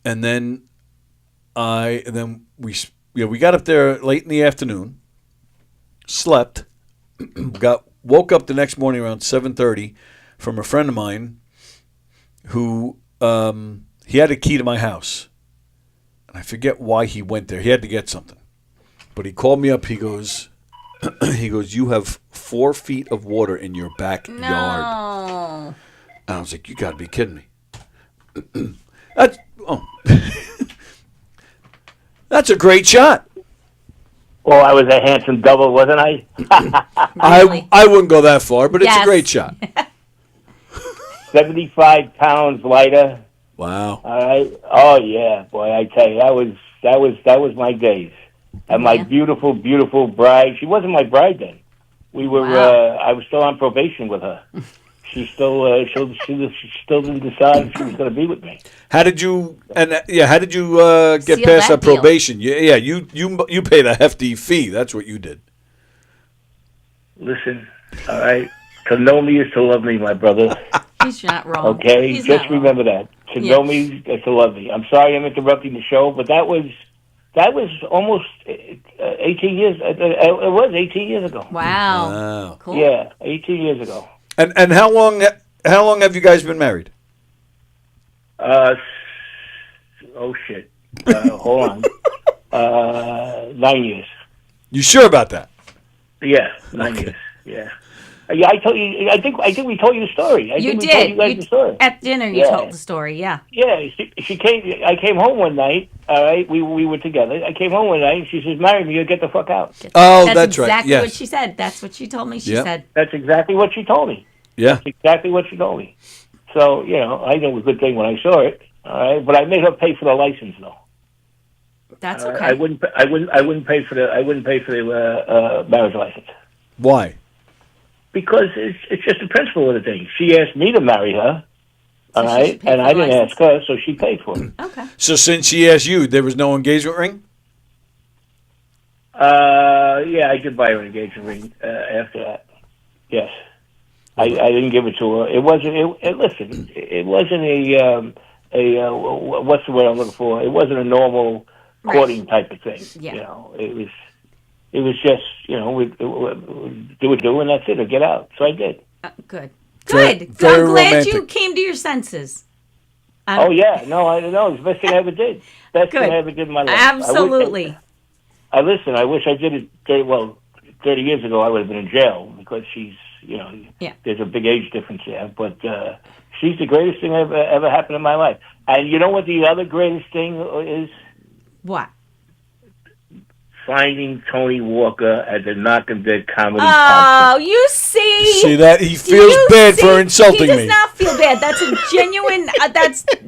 And then we got up there late in the afternoon, slept, woke up the next morning around 7:30 from a friend of mine who he had a key to my house. And I forget why he went there. He had to get something. But he called me up. He goes, you have 4 feet of water in your backyard. No. And I was like, you got to be kidding me. That's a great shot. Well, I was a handsome double, wasn't I? I wouldn't go that far, but it's a great shot. 75 pounds lighter. Wow. All right. Oh yeah, boy! I tell you, that was my days. And my beautiful, beautiful bride. She wasn't my bride then. We were. Wow. I was still on probation with her. She still. She still didn't decide if she was going to be with me. How did you? How did you get Seal past that that deal. probation? You paid a hefty fee. That's what you did. Listen, all right. To know me is to love me, my brother. He's not wrong. Okay, He's just not wrong. remember that. To know me is to love me. I'm sorry I'm interrupting the show, but that was almost 18 years. It was 18 years ago. Wow. Cool. Yeah, 18 years ago. And how long have you guys been married? Oh shit. Hold on. 9 years. You sure about that? Yeah, 9 years. Yeah. Yeah, I told you. I think we told you the story. You think we did. told you guys the story. At dinner, you told the story. Yeah. Yeah, she came. I came home one night. All right, we were together. I came home one night, and she says, "Marry me, or get the fuck out." Oh, That's right. exactly Yes. what she said. That's what she told me. She said. That's exactly what she told me. Yeah. That's exactly what she told me. So I knew it was a good thing when I saw it. All right, but I made her pay for the license, though. That's okay. I wouldn't pay for the marriage license. Why? Because it's just the principle of the thing. She asked me to marry her, So all she right, should pay and for I the didn't license. ask her, so she paid for it. Okay. So since she asked you, there was no engagement ring? Yeah, I did buy her an engagement ring after that. Yes, I didn't give it to her. It wasn't. Listen, it wasn't a what's the word I'm looking for? It wasn't a normal courting type of thing. Yeah. It was just, we do what do, and that's it, or get out. So I did. Good. Very- Good. very I'm glad romantic. you came to your senses. Oh, yeah. No, I don't know. It's the best thing I ever did. Best Good. thing I ever did in my life. Absolutely. I wish I did it 30 years ago, I would have been in jail because she's, there's a big age difference there. But she's the greatest thing ever happened in my life. And you know what the other greatest thing is? What? finding Tony Walker at the Knock 'em Dead Comedy Oh, Concert. you see? See that? He feels You bad see? for insulting He does me. not feel bad. That's a genuine.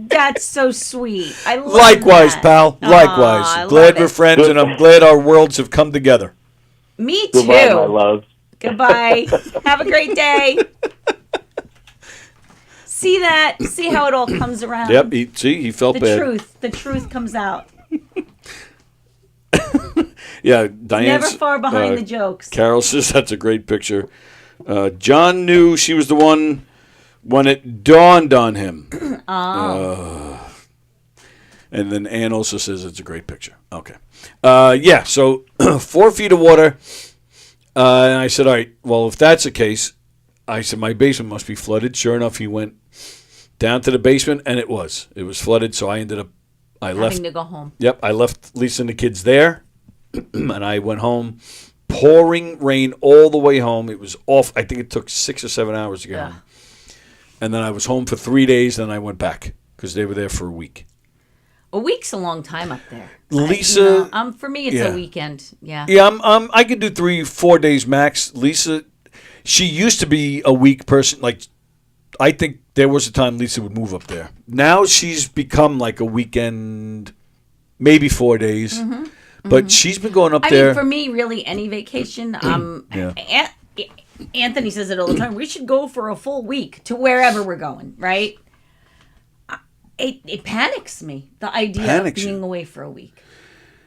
That's so sweet. I love Likewise, that. pal. Aw, Likewise. I Glad love we're it. friends, and I'm glad our worlds have come together. Me too. Goodbye, my love. Goodbye. Have a great day. See that? See how it all comes around? Yep. He felt The bad. The truth comes out. Yeah, Diane's Never far behind the jokes. Carol says that's a great picture. John knew she was the one when it dawned on him. And then Ann also says it's a great picture. Okay. Yeah, so 4 feet of water. And I said, all right, well, if that's the case, I said, my basement must be flooded. Sure enough, he went down to the basement, and it was. It was flooded, so I left. Having to go home. Yep, I left Lisa and the kids there, and I went home. Pouring rain all the way home. It was off. I think it took 6 or 7 hours to get home. And then I was home for 3 days, and I went back because they were there for a week. A week's a long time up there. Lisa, for me, it's a weekend. Yeah. Yeah, I could do 3-4 days max. Lisa, she used to be a week person. Like, I think there was a time Lisa would move up there. Now she's become like a weekend, maybe 4 days. Mm-hmm. But she's been going up there. I mean, for me, really, any vacation. Anthony says it all the time. We should go for a full week to wherever we're going, right? It panics me, the idea of being away for a week.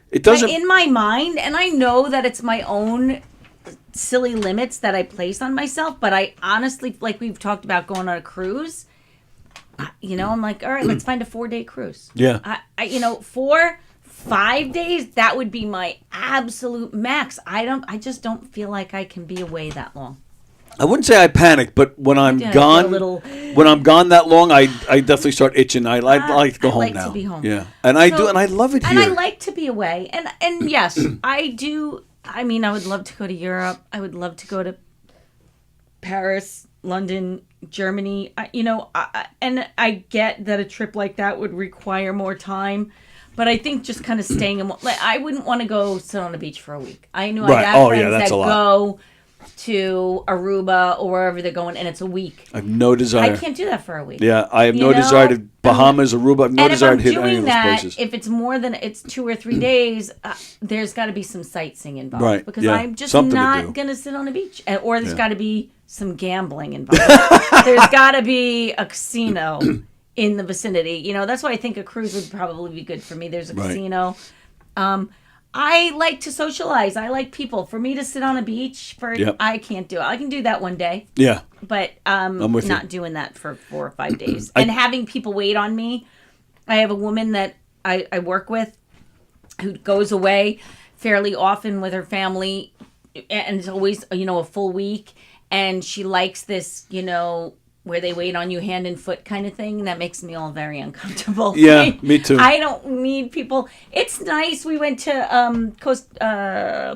It doesn't. In my mind, and I know that it's my own silly limits that I place on myself, but I honestly, like we've talked about going on a cruise, I'm like, all right, let's find a 4-day cruise. Yeah. 5 days, that would be my absolute max. I just don't feel like I can be away that long. I wouldn't say I panic, but when I'm gone, when I'm gone that long, I definitely start itching. I like to go home now. To be home. Yeah, and I do, and I love it here. And I like to be away, and yes, I do. I mean, I would love to go to Europe. I would love to go to Paris, London, Germany. And I get that a trip like that would require more time. But I think just kind of staying I wouldn't want to go sit on the beach for a week. I know I got friends that go to Aruba or wherever they're going, and it's a week. I have no desire. I can't do that for a week. Yeah, I have no desire to Bahamas, Aruba. I have no desire to hit any of those places. If it's more than 2 or 3 days, there's got to be some sightseeing involved. Right. Because I'm just not going to sit on a beach. Or there's got to be some gambling involved. There's got to be a casino in the vicinity. That's why I think a cruise would probably be good for me. There's a casino. I like to socialize. I like people. For me to sit on a beach, I can't do it. I can do that one day. Yeah. But I'm not doing that for 4 or 5 days. And having people wait on me. I have a woman that I work with who goes away fairly often with her family. And it's always, a full week. And she likes this, where they wait on you hand and foot kind of thing. That makes me all very uncomfortable. Yeah, me too. I don't need people. It's nice. We went to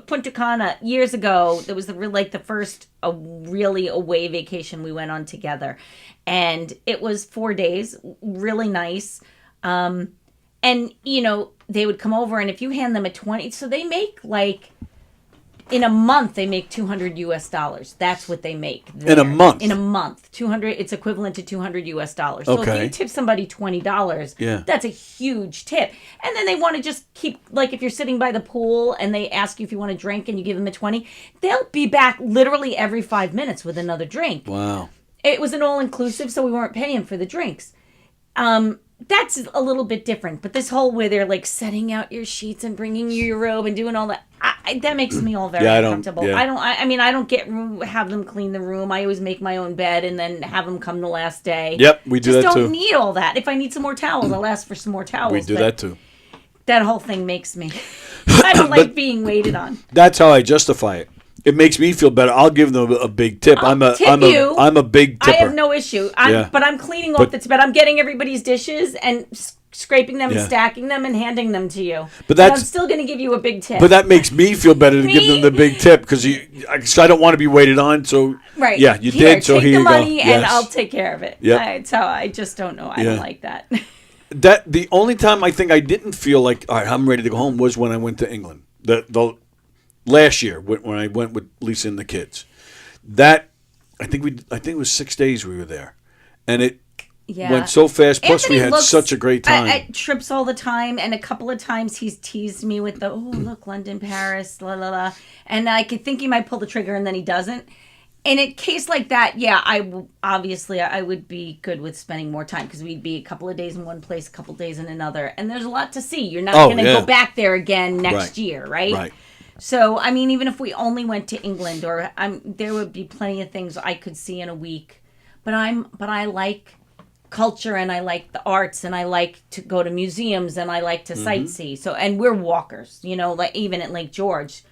Punta Cana years ago. That was the first really away vacation we went on together. And it was 4 days, really nice. And, they would come over, and if you hand them a 20, so they make in a month, they make $200 US. That's what they make there. In a month? In a month. 200, it's equivalent to $200 US. So if you tip somebody $20, that's a huge tip. And then they want to just keep, if you're sitting by the pool and they ask you if you want a drink and you give them a 20, they'll be back literally every 5 minutes with another drink. Wow. It was an all-inclusive, so we weren't paying for the drinks. That's a little bit different, but this whole where they're setting out your sheets and bringing you your robe and doing all that, that makes me all very uncomfortable. I don't have them clean the room. I always make my own bed and then have them come the last day. Yep, we do that too. Just don't need all that. If I need some more towels, I'll ask for some more towels. We do that too. That whole thing makes me. I don't like being waited on. That's how I justify it. It makes me feel better. I'll give them a big tip. I'm a big tipper. I have no issue. But I'm cleaning off the bed. I'm getting everybody's dishes and scraping them and stacking them and handing them to you. But I'm still going to give you a big tip. But that makes me feel better to give them the big tip because I don't want to be waited on. So yeah, you did. So here you go. Take the money and I'll take care of it. Yeah. So I just don't know. I don't like that. The only time I think I didn't feel like all right, I'm ready to go home was when I went to England. The last year when I went with Lisa and the kids. That I think it was 6 days we were there, and it went so fast. Plus, Anthony we had such a great time. At trips all the time, and a couple of times he's teased me with the, oh, look, London, Paris, la la la. And I could think he might pull the trigger, and then he doesn't. In a case like that, yeah, obviously I would be good with spending more time because we'd be a couple of days in one place, a couple of days in another. And there's a lot to see. You're not going to go back there again next year, right? Right. So, I mean, even if we only went to England, or there would be plenty of things I could see in a week. But I like culture, and I like the arts, and I like to go to museums, and I like to sightsee. So, and we're walkers, like even at Lake George.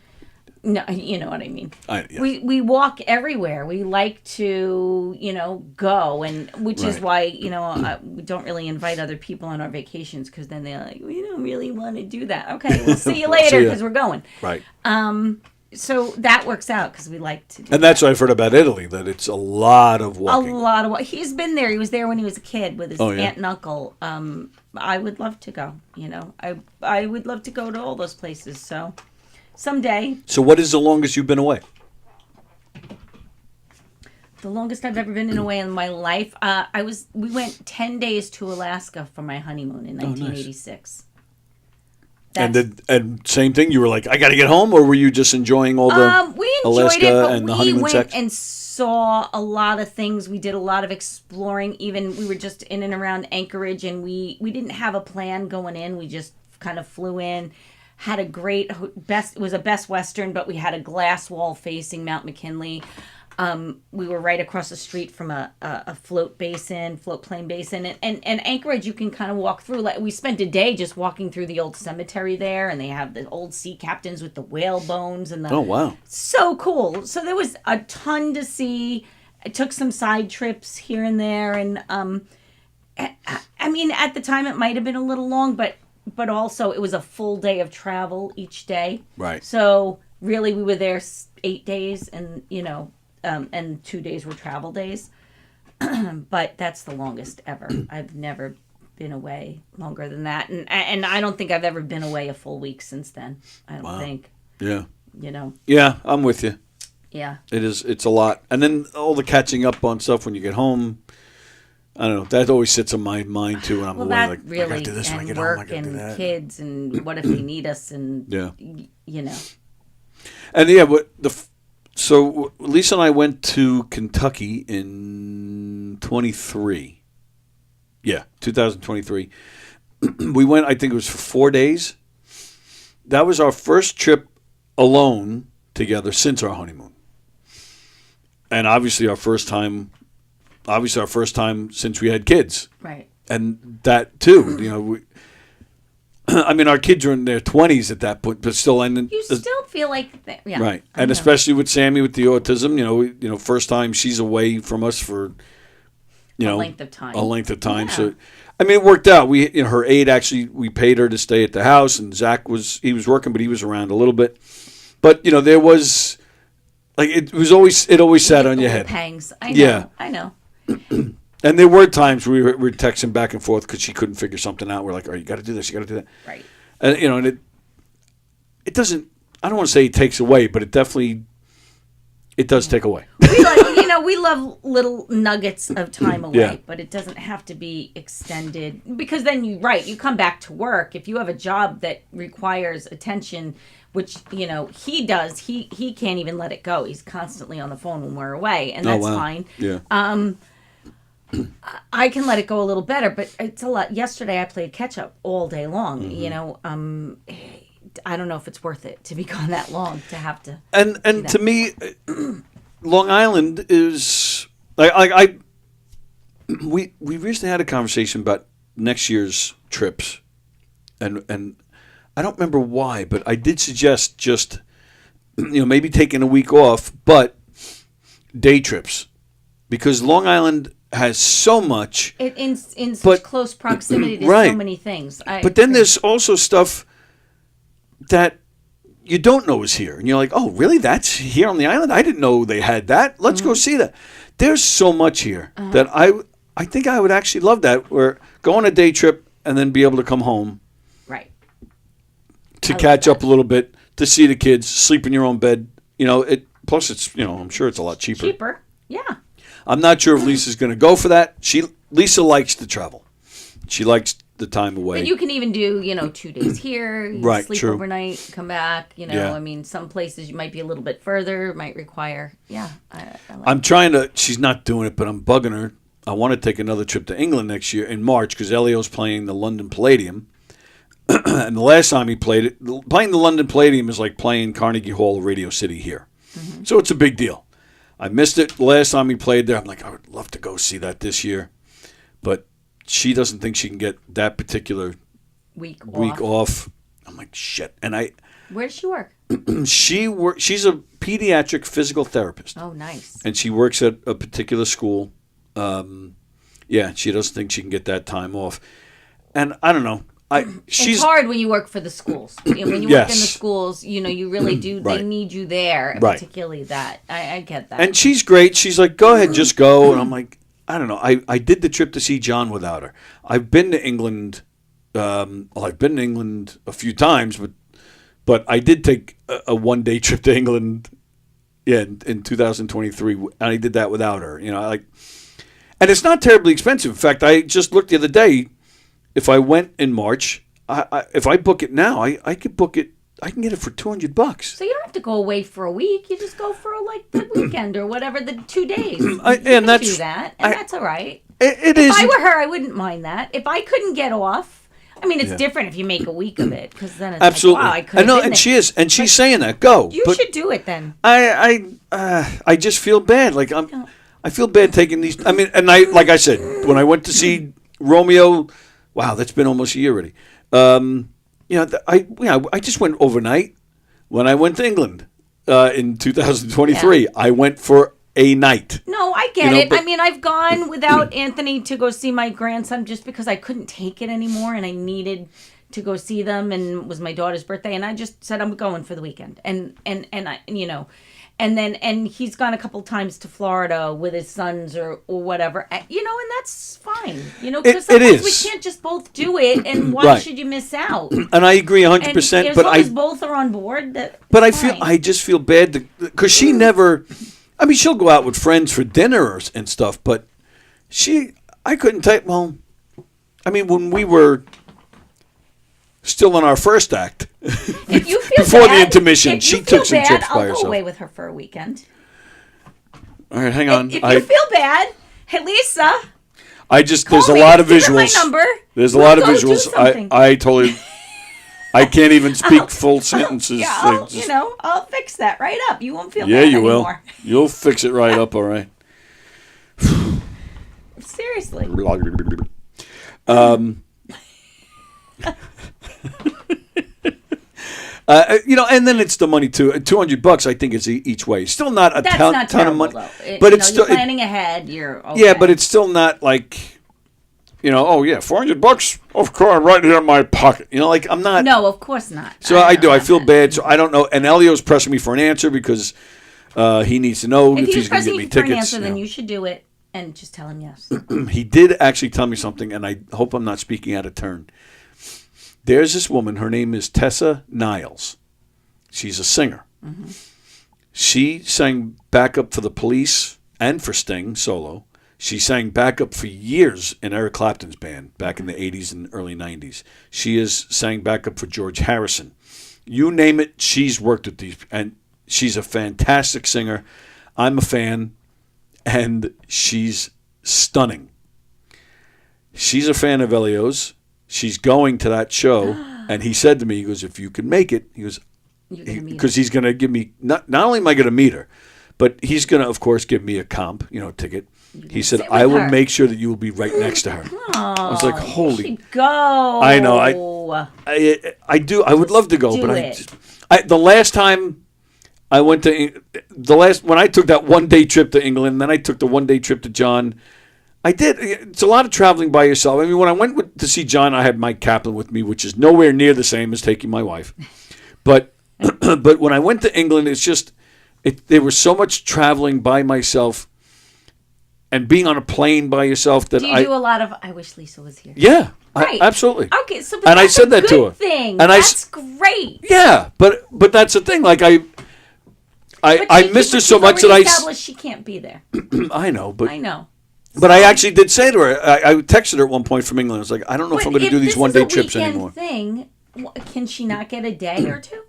No, you know what I mean. Yeah. We walk everywhere. We like to, go, and which is why, we don't really invite other people on our vacations because then they're like, we don't really want to do that. Okay, we'll see you later because we're going. Right. So that works out because we like to do And that's what I've heard about Italy, that it's a lot of walking. He's been there. He was there when he was a kid with his aunt and uncle. I would love to go, I would love to go to all those places, so someday. So what is the longest you've been away? The longest I've ever been away in my life, we went 10 days to Alaska for my honeymoon in 1986. Nice. And same thing, you were like, I got to get home, or were you just enjoying all the we enjoyed Alaska it, but and the we honeymoon went section? and saw a lot of things. We did a lot of exploring. Even we were just in and around Anchorage, and we didn't have a plan going in. We just kind of flew in. Had a great it was a Best Western, but we had a glass wall facing Mount McKinley. We were right across the street from a float plane basin, and Anchorage you can kind of walk through. Like we spent a day just walking through the old cemetery there, and they have the old sea captains with the whale bones and the oh wow, so cool. So there was a ton to see. I took some side trips here and there, and I mean at the time it might have been a little long, but also it was a full day of travel each day. Right. So really we were there 8 days, and and 2 days were travel days. But that's the longest ever. I've never been away longer than that. And I don't think I've ever been away a full week since then. I don't think. Yeah. Yeah, I'm with you. Yeah. It's a lot. And then all the catching up on stuff when you get home. I don't know. That always sits in my mind too when I'm away. That like, really, I gotta do this when I and get work home. I gotta do and that. kids, and what if they need us, and And yeah, so Lisa and I went to Kentucky in 23. Yeah, 2023. We went, I think it was for 4 days. That was our first trip alone together since our honeymoon. And obviously our first time since we had kids. Right. And that too, I mean, our kids are in their 20s at that point, but still, and you still feel like, yeah, right, and especially with Sammy with the autism, first time she's away from us for, a length of time. Yeah. So, I mean, it worked out. Her aide actually, we paid her to stay at the house, and Zach was working, but he was around a little bit. But there was, like, it always sat on your head. Pangs. I know. And there were times we were texting back and forth because she couldn't figure something out. We're like, "Oh, you got to do this, you got to do that." Right. And and it doesn't. I don't want to say it takes away, but it does take away. We love little nuggets of time away, Yeah. but it doesn't have to be extended, because then you come back to work. If you have a job that requires attention, which he does, he can't even let it go. He's constantly on the phone when we're away, and that's fine. Yeah. I can let it go a little better, but it's a lot. Yesterday I played catch up all day long. Mm-hmm. I don't know if it's worth it to be gone that long to have to. And to me, Long Island is like we recently had a conversation about next year's trips, and I don't remember why, but I did suggest just maybe taking a week off, but day trips, because Long Island has so much in such close proximity to so many things. But then there's also stuff that you don't know is here, and you're like, oh, really? That's here on the island? I didn't know they had that. Let's go see that. There's so much here that I think I would actually love that. Where go on a day trip and then be able to come home, right, to catch up a little bit, to see the kids, sleep in your own bed. Plus it's, I'm sure it's a lot cheaper. Cheaper, yeah. I'm not sure if Lisa's going to go for that. Lisa likes to travel. She likes the time away. But you can even do, 2 days here, Right, sleep true. overnight, come back. Yeah. I mean, some places you might be a little bit further, might require. Yeah, I'm trying to. She's not doing it, but I'm bugging her. I want to take another trip to England next year in March because Elio's playing the London Palladium. And the last time he played it, playing the London Palladium is like playing Carnegie Hall or Radio City here. Mm-hmm. So it's a big deal. I missed it the last time he played there. I'm like, I would love to go see that this year. But she doesn't think she can get that particular week off. I'm like, shit. And where does she work? She's a pediatric physical therapist. Oh, nice. And she works at a particular school. She doesn't think she can get that time off. And I don't know. It's hard when you work for the schools. When you work in the schools, you really do. Right. They need you there, right. particularly that. I get that. And she's great. She's like, go ahead, just go. And I'm like, I don't know. I did the trip to see John without her. I've been to England. I've been to England a few times, but I did take a one-day trip to England. Yeah, in 2023, and I did that without her. And it's not terribly expensive. In fact, I just looked the other day. If I went in March, if I book it now, I could book it. I can get it for $200. So you don't have to go away for a week. You just go for like the weekend or whatever, the 2 days. Do that, and that's all right. It if is. I were her, I wouldn't mind that. If I couldn't get off, I mean, it's different if you make a week of it because then it's absolutely. Like, wow, I could. know, and she is, and she's saying that. Go. You should do it then. I just feel bad. Like I feel bad taking these. I mean, and like I said, when I went to see Romeo. Wow, that's been almost a year already. I just went overnight when I went to England in 2023. Yeah. I went for a night. No, I get it. I mean, I've gone without Anthony to go see my grandson just because I couldn't take it anymore and I needed to go see them, and it was my daughter's birthday, and I just said I'm going for the weekend, and I, and he's gone a couple times to Florida with his sons or whatever, and that's fine, because sometimes we can't just both do it, and why should you miss out? And I agree 100%. As long as both are on board, I just feel bad because she never. I mean, she'll go out with friends for dinner and stuff, but I couldn't take. Well, I mean, when we were still in our first act, if you feel before bad, the intermission, she took some trips by herself. I'll go away with her for a weekend. All right, hang on. If you feel bad, hey Lisa. There's a lot of visuals. My number. There's a lot of visuals. I totally. I can't even speak full sentences. Yeah, I'll fix that right up. You won't feel bad you anymore. will. You'll fix it right up, all right. Seriously. And then it's the money too. $200, I think, is each way. Still not a ton of money, but it's still you're planning ahead. You're okay. Yeah, but it's still not like, $400. Of course, right here in my pocket. I'm not. No, of course not. So I feel bad. So I don't know. And Elio's pressing me for an answer because he needs to know if he's going to get me tickets. If he's pressing you for an answer, then you should do it and just tell him yes. He did actually tell me something, and I hope I'm not speaking out of turn. There's this woman. Her name is Tessa Niles. She's a singer. Mm-hmm. She sang backup for the Police and for Sting solo. She sang backup for years in Eric Clapton's band back in the 80s and early 90s. She has sang backup for George Harrison. You name it, she's worked with these. And she's a fantastic singer. I'm a fan. And she's stunning. She's a fan of Elio's. She's going to that show. And he said to me, he goes, if you can make it, he goes, because he's going to give me, not only am I going to meet her, but he's going to, of course, give me a comp, ticket. He said, I will make sure that you will be right next to her. Oh, I was like, holy. Go. I know. I do. I would love to go. But the last time I went to, when I took that one-day trip to England, then I took the one-day trip to John, I did. It's a lot of traveling by yourself. I mean, when I went to see John, I had Mike Kaplan with me, which is nowhere near the same as taking my wife. But when I went to England, it's just, there was so much traveling by myself. and being on a plane by yourself. That Do you do a lot of? I wish Lisa was here. Yeah, Right. absolutely. Okay, so but and that's I said a that good to her. thing. And That's great. Yeah, but that's the thing. Like I missed her so much that established she can't be there. I know, but I know. But I actually did say to her, I texted her at one point from England. I was like, I don't know if I'm going to do these one-day trips anymore. Thing, can she not get a day or two?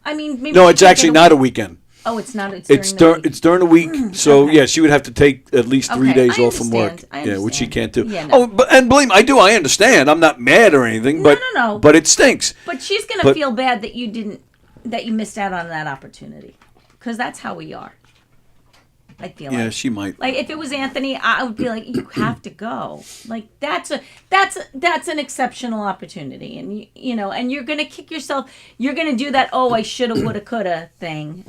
I mean, maybe No, she it's can't actually get not a weekend. Oh, it's not. It's during the week. So yeah, she would have to take at least 3 Okay, days I off from work. understand. Yeah, which she can't do. Yeah, no. Oh, and believe me, I understand. I'm not mad or anything. But No. But it stinks. But she's gonna feel bad that you missed out on that opportunity, because that's how we are. I feel like. Yeah, she might. Like if it was Anthony, I would be like, you have to go. Like that's an exceptional opportunity, and and you're gonna kick yourself. You're gonna do that. Oh, I shoulda, woulda, coulda thing.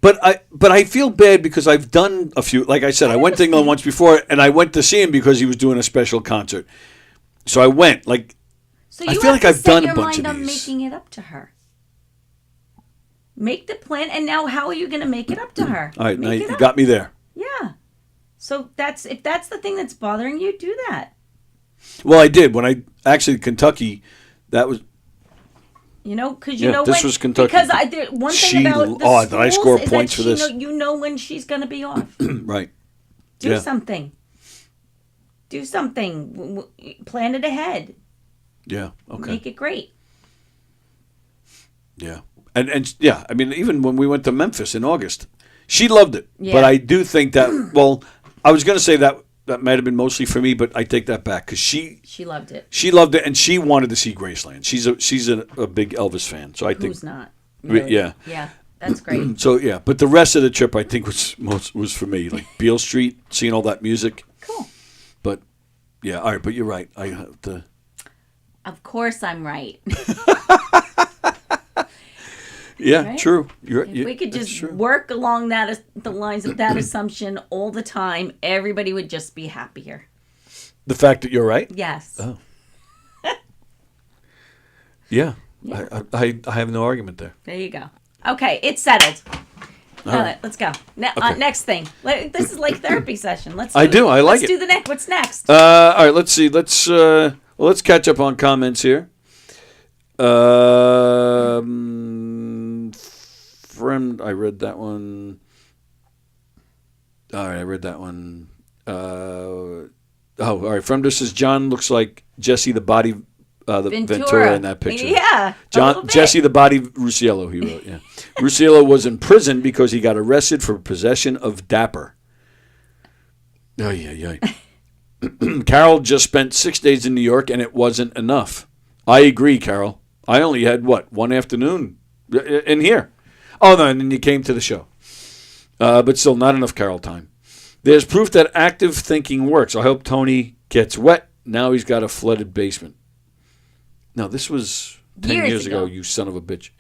But I feel bad because I've done a few. Like I said, I went to England once before, and I went to see him because he was doing a special concert. So I went. Like So you I feel have like to I've set done your a bunch mind of on these. making it up to her. Make the plan, and now how are you going to make it up to her? All right, now Make you it up. got me there. Yeah. So if that's the thing that's bothering you, do that. Well, I did when I actually Kentucky. That was Because this was Kentucky. Because one thing about the did I schools score is points that for this? you know when she's going to be off. Right. Do something. Do something. Plan it ahead. Yeah. Okay. Make it great. Yeah. And yeah, I mean, even when we went to Memphis in August, she loved it. Yeah. But I do think that, well, I was going to say that might have been mostly for me, but I take that back because she loved it. She loved it, and she wanted to see Graceland. She's a big Elvis fan, so I think Who's not? Really? Yeah. Yeah, that's great. So yeah, but the rest of the trip I think was for me, like Beale Street, seeing all that music. Cool. But yeah, all right. But you're right. I have to. Of course, I'm right. Yeah, Right? true. If we could just work along the lines of that assumption all the time, everybody would just be happier. The fact that you're right. Yes. Oh. Yeah. I have no argument there. There you go. Okay, it's settled. All right, let's go. Next thing. This is like therapy session. Let's I like it. Let's do the next. What's next? All right, let's see. Let's catch up on comments here. Friend, I read that one. All right, I read that one. All right. Friend says John looks like Jesse the Body, the Ventura in that picture. Yeah, Jesse the Body Rusciello. He wrote. Yeah, Rusciello was in prison because he got arrested for possession of Dapper. Oh yeah. Carol just spent 6 days in New York, and it wasn't enough. I agree, Carol. I only had one afternoon in here. Oh no, and then you came to the show, but still not enough Carol time. There's proof that active thinking works. I hope Tony gets wet. Now he's got a flooded basement. No, this was 10 years ago, you son of a bitch.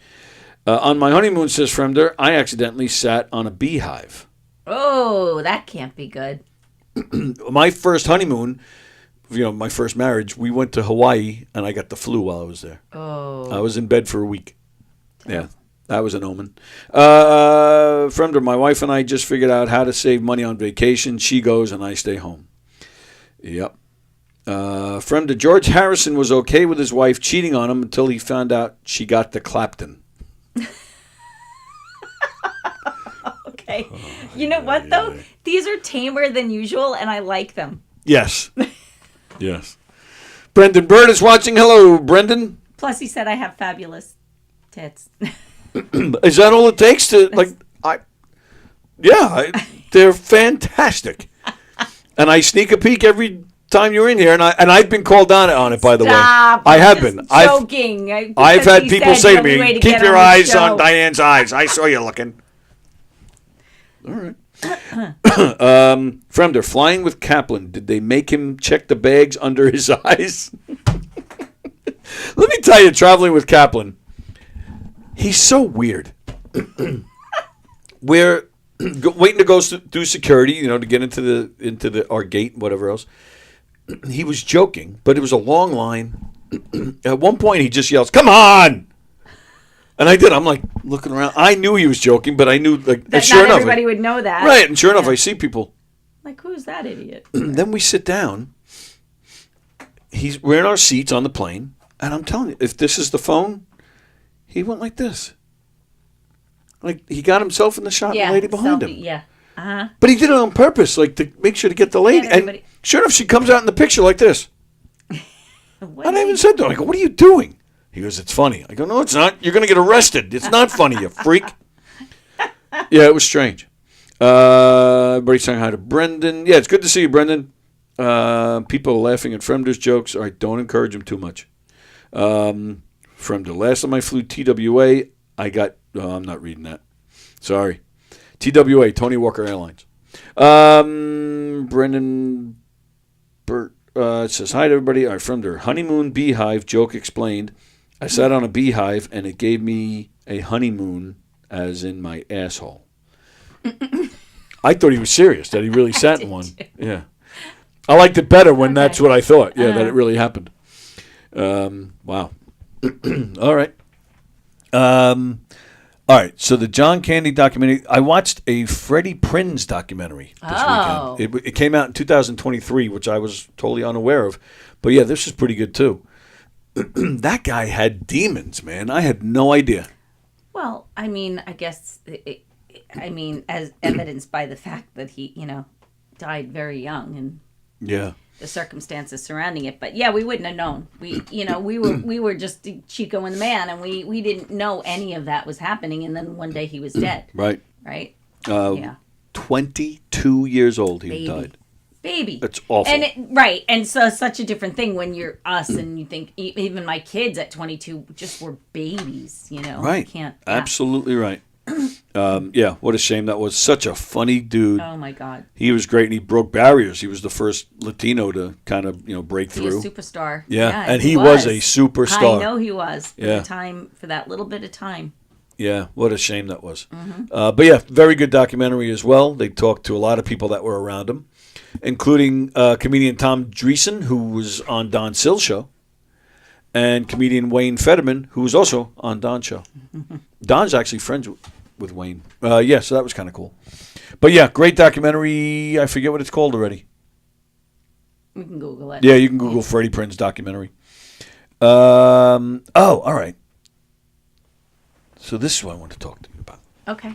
On my honeymoon, says Fremder, I accidentally sat on a beehive. Oh, that can't be good. My first honeymoon, my first marriage, we went to Hawaii, and I got the flu while I was there. Oh. I was in bed for a week. Yeah, that was an omen. Fremder, my wife and I just figured out how to save money on vacation. She goes, and I stay home. Yep. Fremder, George Harrison was okay with his wife cheating on him until he found out she got the Clapton. Okay. You know what, though? These are tamer than usual, and I like them. Yes. Yes. Brendan Bird is watching. Hello, Brendan. Plus, he said I have fabulous tits. Is that all it takes to, they're fantastic. And I sneak a peek every time you're in here, and I've been called on it, by the way. I have been. Joking. I've had people say to me, keep your eyes on Diane's eyes. I saw you looking. All right. Fremder, flying with Kaplan. Did they make him check the bags under his eyes? Let me tell you, traveling with Kaplan, he's so weird. We're waiting to go through security, to get into our gate and whatever else. He was joking, but it was a long line. At one point, he just yells, "Come on!" And I did. I'm like looking around. I knew he was joking, but I knew, That sure not enough, everybody would know that. right? And sure enough, I see people. Like, who's that idiot? Then we sit down. We're in our seats on the plane, and I'm telling you, if this is the phone, he went like this. Like, he got himself in the shot, and the lady behind him. Yeah. Uh-huh. But he did it on purpose, like to make sure to get the lady. And sure enough, she comes out in the picture like this. And I even said to him, I go, what are you doing? He goes, it's funny. I go, no, it's not. You're going to get arrested. It's not funny, you freak. Yeah, it was strange. Everybody saying hi to Brendan. Yeah, it's good to see you, Brendan. People are laughing at Fremder's jokes. All right, don't encourage him too much. Fremder, last time I flew TWA, I got... I'm not reading that. Sorry. TWA, Tony Walker Airlines. Brendan Burt says, hi to everybody. All right, Fremder, honeymoon beehive joke explained. I sat on a beehive, and it gave me a honeymoon, as in my asshole. I thought he was serious, that he really sat in one. Yeah. I liked it better when that's what I thought. Yeah, that it really happened. Wow. All right. All right, so the John Candy documentary, I watched a Freddie Prinze documentary this weekend. It came out in 2023, which I was totally unaware of. But yeah, this is pretty good too. That guy had demons, man. I had no idea. Well, I mean, I guess, as evidenced by the fact that he, died very young and the circumstances surrounding it. But yeah, we wouldn't have known. We were just Chico and the Man, and we didn't know any of that was happening. And then one day he was dead. Right. 22 years old he died. Baby. That's awful. And so such a different thing when you're us and you think even my kids at 22 just were babies, Right. Absolutely right. What a shame that was. Such a funny dude. Oh my God. He was great, and he broke barriers. He was the first Latino to kind of break through. He was a superstar. Yeah, and he was a superstar. I know he was. For that little bit of time. Yeah, what a shame that was. But yeah, very good documentary as well. They talked to a lot of people that were around him, including comedian Tom Dreesen, who was on Don Sill's show, and comedian Wayne Fetterman, who was also on Don's show. Don's actually friends with Wayne. So that was kind of cool. But yeah, great documentary. I forget what it's called already. We can Google it. Yeah, you can Google Freddie Prinze documentary. All right. So this is what I want to talk to you about. Okay.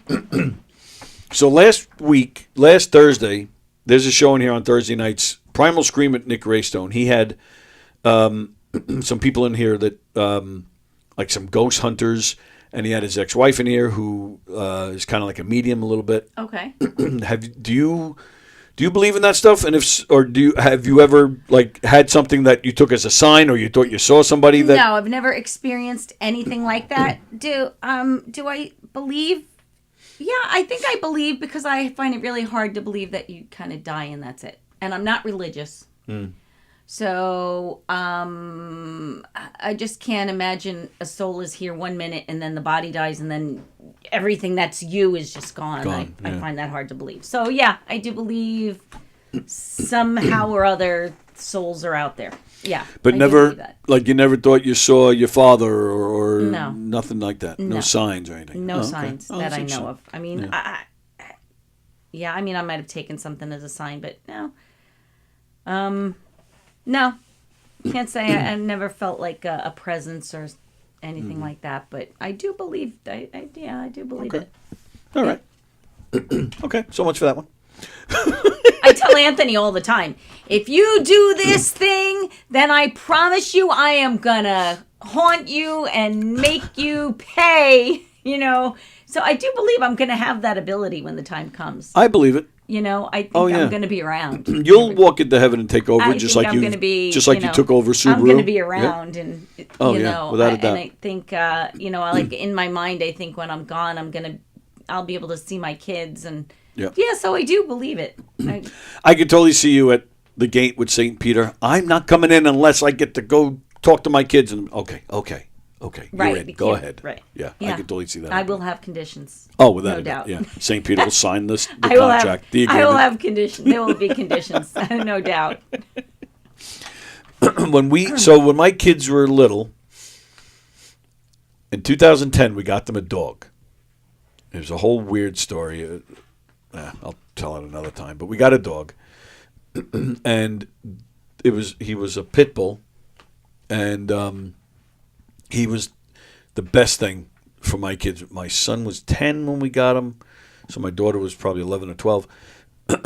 So last Thursday, there's a show in here on Thursday nights, Primal Scream at Nick Raystone. He had some people in here that, like some ghost hunters, and he had his ex-wife in here who is kind of like a medium a little bit. Okay. Do you believe in that stuff? And have you ever had something that you took as a sign, or you thought you saw somebody that? No, I've never experienced anything like that. Do I believe? Yeah, I think I believe, because I find it really hard to believe that you kind of die and that's it. And I'm not religious. So I just can't imagine a soul is here 1 minute and then the body dies and then everything that's you is just gone. I find that hard to believe. So yeah, I do believe somehow or other souls are out there. Yeah. But never, you never thought you saw your father or no. Nothing like that? No signs or anything? No signs that I know of. I mean, I might have taken something as a sign, but no. No, can't say I never felt like a presence or anything like that, but I do believe. I do believe it. All right. Okay, so much for that one. I tell Anthony all the time, if you do this thing, then I promise you I am gonna haunt you and make you pay. So I do believe I'm gonna have that ability when the time comes. I believe it. I think I'm going to be around. You'll walk into heaven and take over, you took over Subaru. I'm going to be around, and without a doubt. And I think, like in my mind, I think when I'm gone, I'll be able to see my kids, and so I do believe it. I could totally see you at the gate with St. Peter. I'm not coming in unless I get to go talk to my kids. And okay, right, you're in. Go ahead. Right. Yeah, I could totally see that. I will have conditions. Oh, without no a doubt. Yeah, St. Peter will sign the contract. The agreement. I will have conditions. There will be conditions, no doubt. When my kids were little, in 2010, we got them a dog. It was a whole weird story. I'll tell it another time. But we got a dog, and he was a pit bull, and he was the best thing for my kids. My son was 10 when we got him, so my daughter was probably 11 or 12.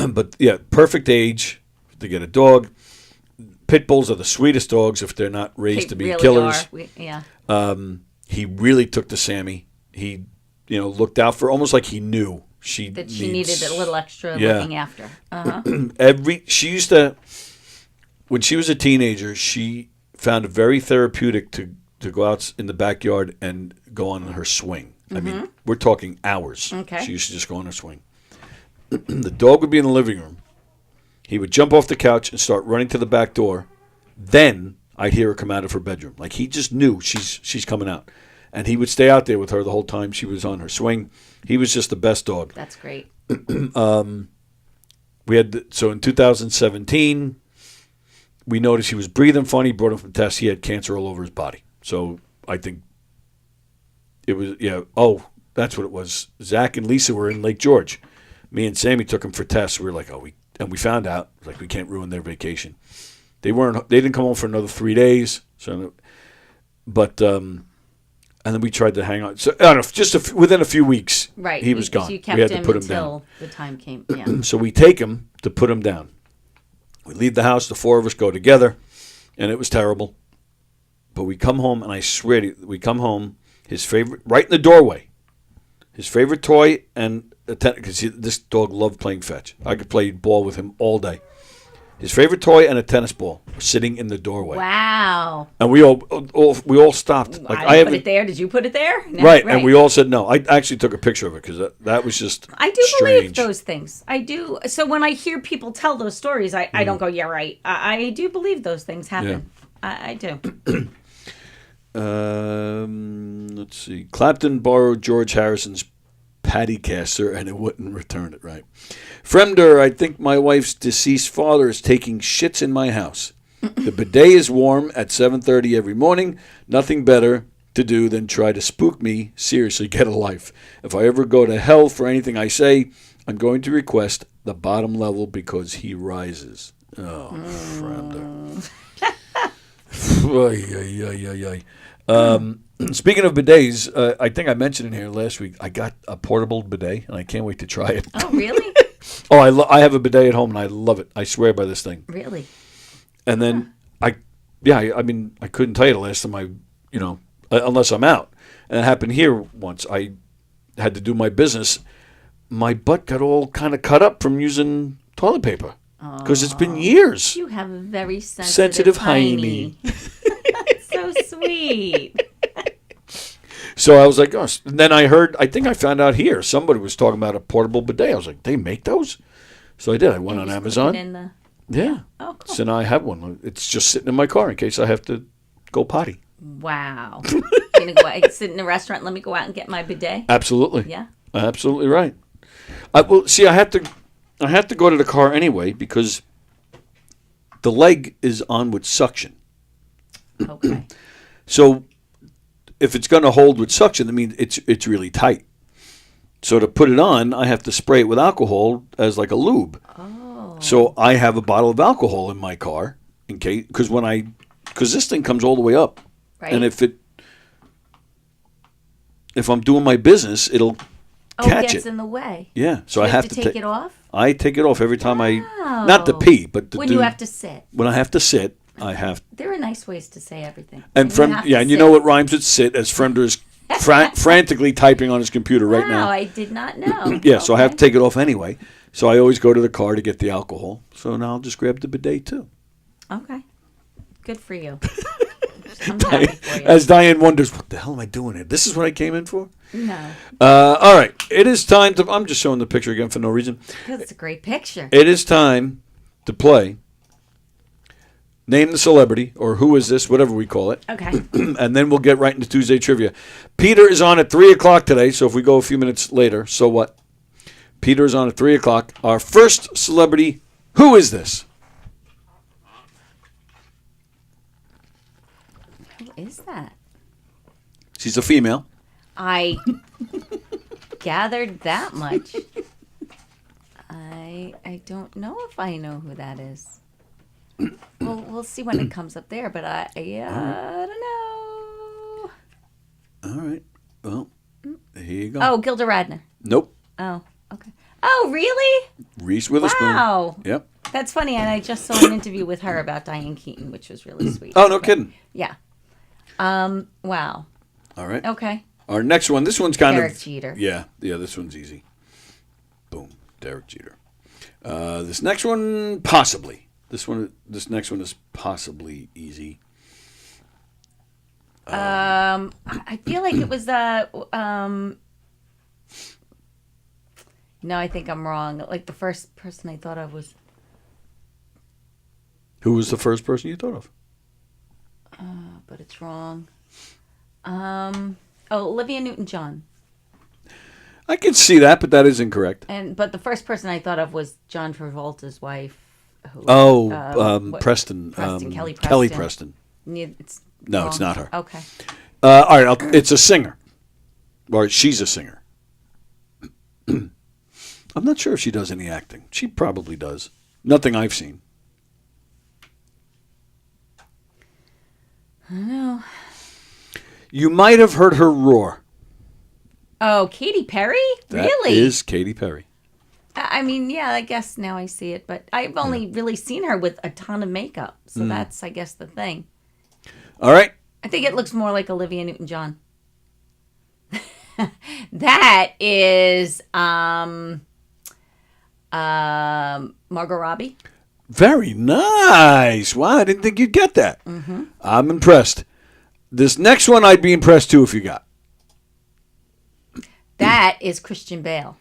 But yeah, perfect age to get a dog. Pit bulls are the sweetest dogs if they're not raised to be really killers. Yeah. He really took to Sammy. He, looked out for almost like he knew she needed a little extra Yeah. looking after. Uh-huh. She used to, when she was a teenager, she found it very therapeutic to go out in the backyard and go on her swing. I mean, we're talking hours. Okay. She used to just go on her swing. The dog would be in the living room. He would jump off the couch and start running to the back door. Then I'd hear her come out of her bedroom. Like he just knew she's coming out. And he would stay out there with her the whole time she was on her swing. He was just the best dog. That's great. So in 2017, we noticed he was breathing funny, brought him for tests. He had cancer all over his body. So I think it was, that's what it was. Zach and Lisa were in Lake George. Me and Sammy took him for tests. We were like, and we found out, like, we can't ruin their vacation. They didn't come home for another 3 days. So, but, and then we tried to hang on. So I don't know, just within a few weeks, Right. he was gone. You kept we had to him put him until down. the time came. Yeah. So we take him to put him down. We leave the house. The four of us go together, and it was terrible. But we come home, and I swear to you, we come home, his favorite, right in the doorway, his favorite toy, and because this dog loved playing fetch. I could play ball with him all day. His favorite toy and a tennis ball were sitting in the doorway. Wow. And we all stopped. Like, I put it there. Did you put it there? No, right. And we all said no. I actually took a picture of it because that was just I do strange. believe those things. I do. So when I hear people tell those stories, I don't go, yeah, right. I do believe those things happen. Yeah. I do. Let's see. Clapton borrowed George Harrison's patty caster and it wouldn't return it right. Fremder, I think my wife's deceased father is taking shits in my house. The bidet is warm at 7:30 every morning. Nothing better to do than try to spook me. Seriously, get a life. If I ever go to hell for anything I say, I'm going to request the bottom level because he rises. Oh, Fremder. Speaking of bidets, I think I mentioned in here last week, I got a portable bidet, and I can't wait to try it. Oh, really? I have a bidet at home, and I love it. I swear by this thing. Really? And then, I couldn't tell you the last time unless I'm out. And it happened here once. I had to do my business. My butt got all kind of cut up from using toilet paper. Because it's been years. You have a very sensitive hiney. So sweet. So I was like, oh. And then I think I found out here, somebody was talking about a portable bidet. I was like, they make those? So I did. I went on Amazon. Yeah. Oh, cool. So now I have one. It's just sitting in my car in case I have to go potty. Wow. Gonna go out, sit in a restaurant, let me go out and get my bidet? Absolutely. Yeah. Absolutely right. I have to go to the car anyway because the leg is on with suction. Okay. So if it's going to hold with suction, that means it's really tight. So to put it on, I have to spray it with alcohol as like a lube. Oh. So I have a bottle of alcohol in my car in case because this thing comes all the way up, right. And if I'm doing my business, it'll catch it. It gets in the way. Yeah. So I have to take it off. I take it off every time not to pee, but to when do. You have to sit. When I have to sit, I have. There are nice ways to say everything. And you know what rhymes with sit? As Fremder is frantically typing on his computer right now. Wow, I did not know. Yeah, so I have to take it off anyway. So I always go to the car to get the alcohol. So now I'll just grab the bidet too. Okay, good for you. I'm happy for you. As Diane wonders, what the hell am I doing here? This is what I came in for? No. All right. It is time to... I'm just showing the picture again for no reason. Because it's a great picture. It is time to play Name the Celebrity, or Who Is This, whatever we call it. Okay. And then we'll get right into Tuesday Trivia. Peter is on at 3 o'clock today, so if we go a few minutes later, so what? Peter is on at 3 o'clock. Our first celebrity, who is this? Who is that? She's a female. I gathered that much. I don't know if I know who that is. We'll see when it comes up there, but I don't know. All right. Well, here you go. Oh, Gilda Radner. Nope. Oh, okay. Oh, really? Reese Witherspoon. Wow. Yep. That's funny, and I just saw an interview with her about Diane Keaton, which was really sweet. Oh, no kidding. Yeah. Wow. All right. Okay. Our next one. This one's kind Derek of Jeter. Yeah. This one's easy. Boom. Derek Jeter. This next one, possibly. This next one is possibly easy. I feel like it was no, I think I'm wrong. Like the first person I thought of was. Who was the first person you thought of? But it's wrong. Olivia Newton-John. I can see that, but that is incorrect. But the first person I thought of was John Travolta's wife. Preston. Kelly Preston. Kelly Preston. It's No, it's not her. Okay. All right, it's a singer. Or she's a singer. I'm not sure if she does any acting. She probably does. Nothing I've seen. I don't know. You might have heard her roar. Oh, Katy Perry? That Really? is Katy Perry. I mean, yeah, I guess now I see it, but I've only really seen her with a ton of makeup, so that's, I guess, the thing. All right. I think it looks more like Olivia Newton-John. That is Margot Robbie. Very nice. Wow, I didn't think you'd get that. Mm-hmm. I'm impressed. This next one I'd be impressed too if you got. That is Christian Bale.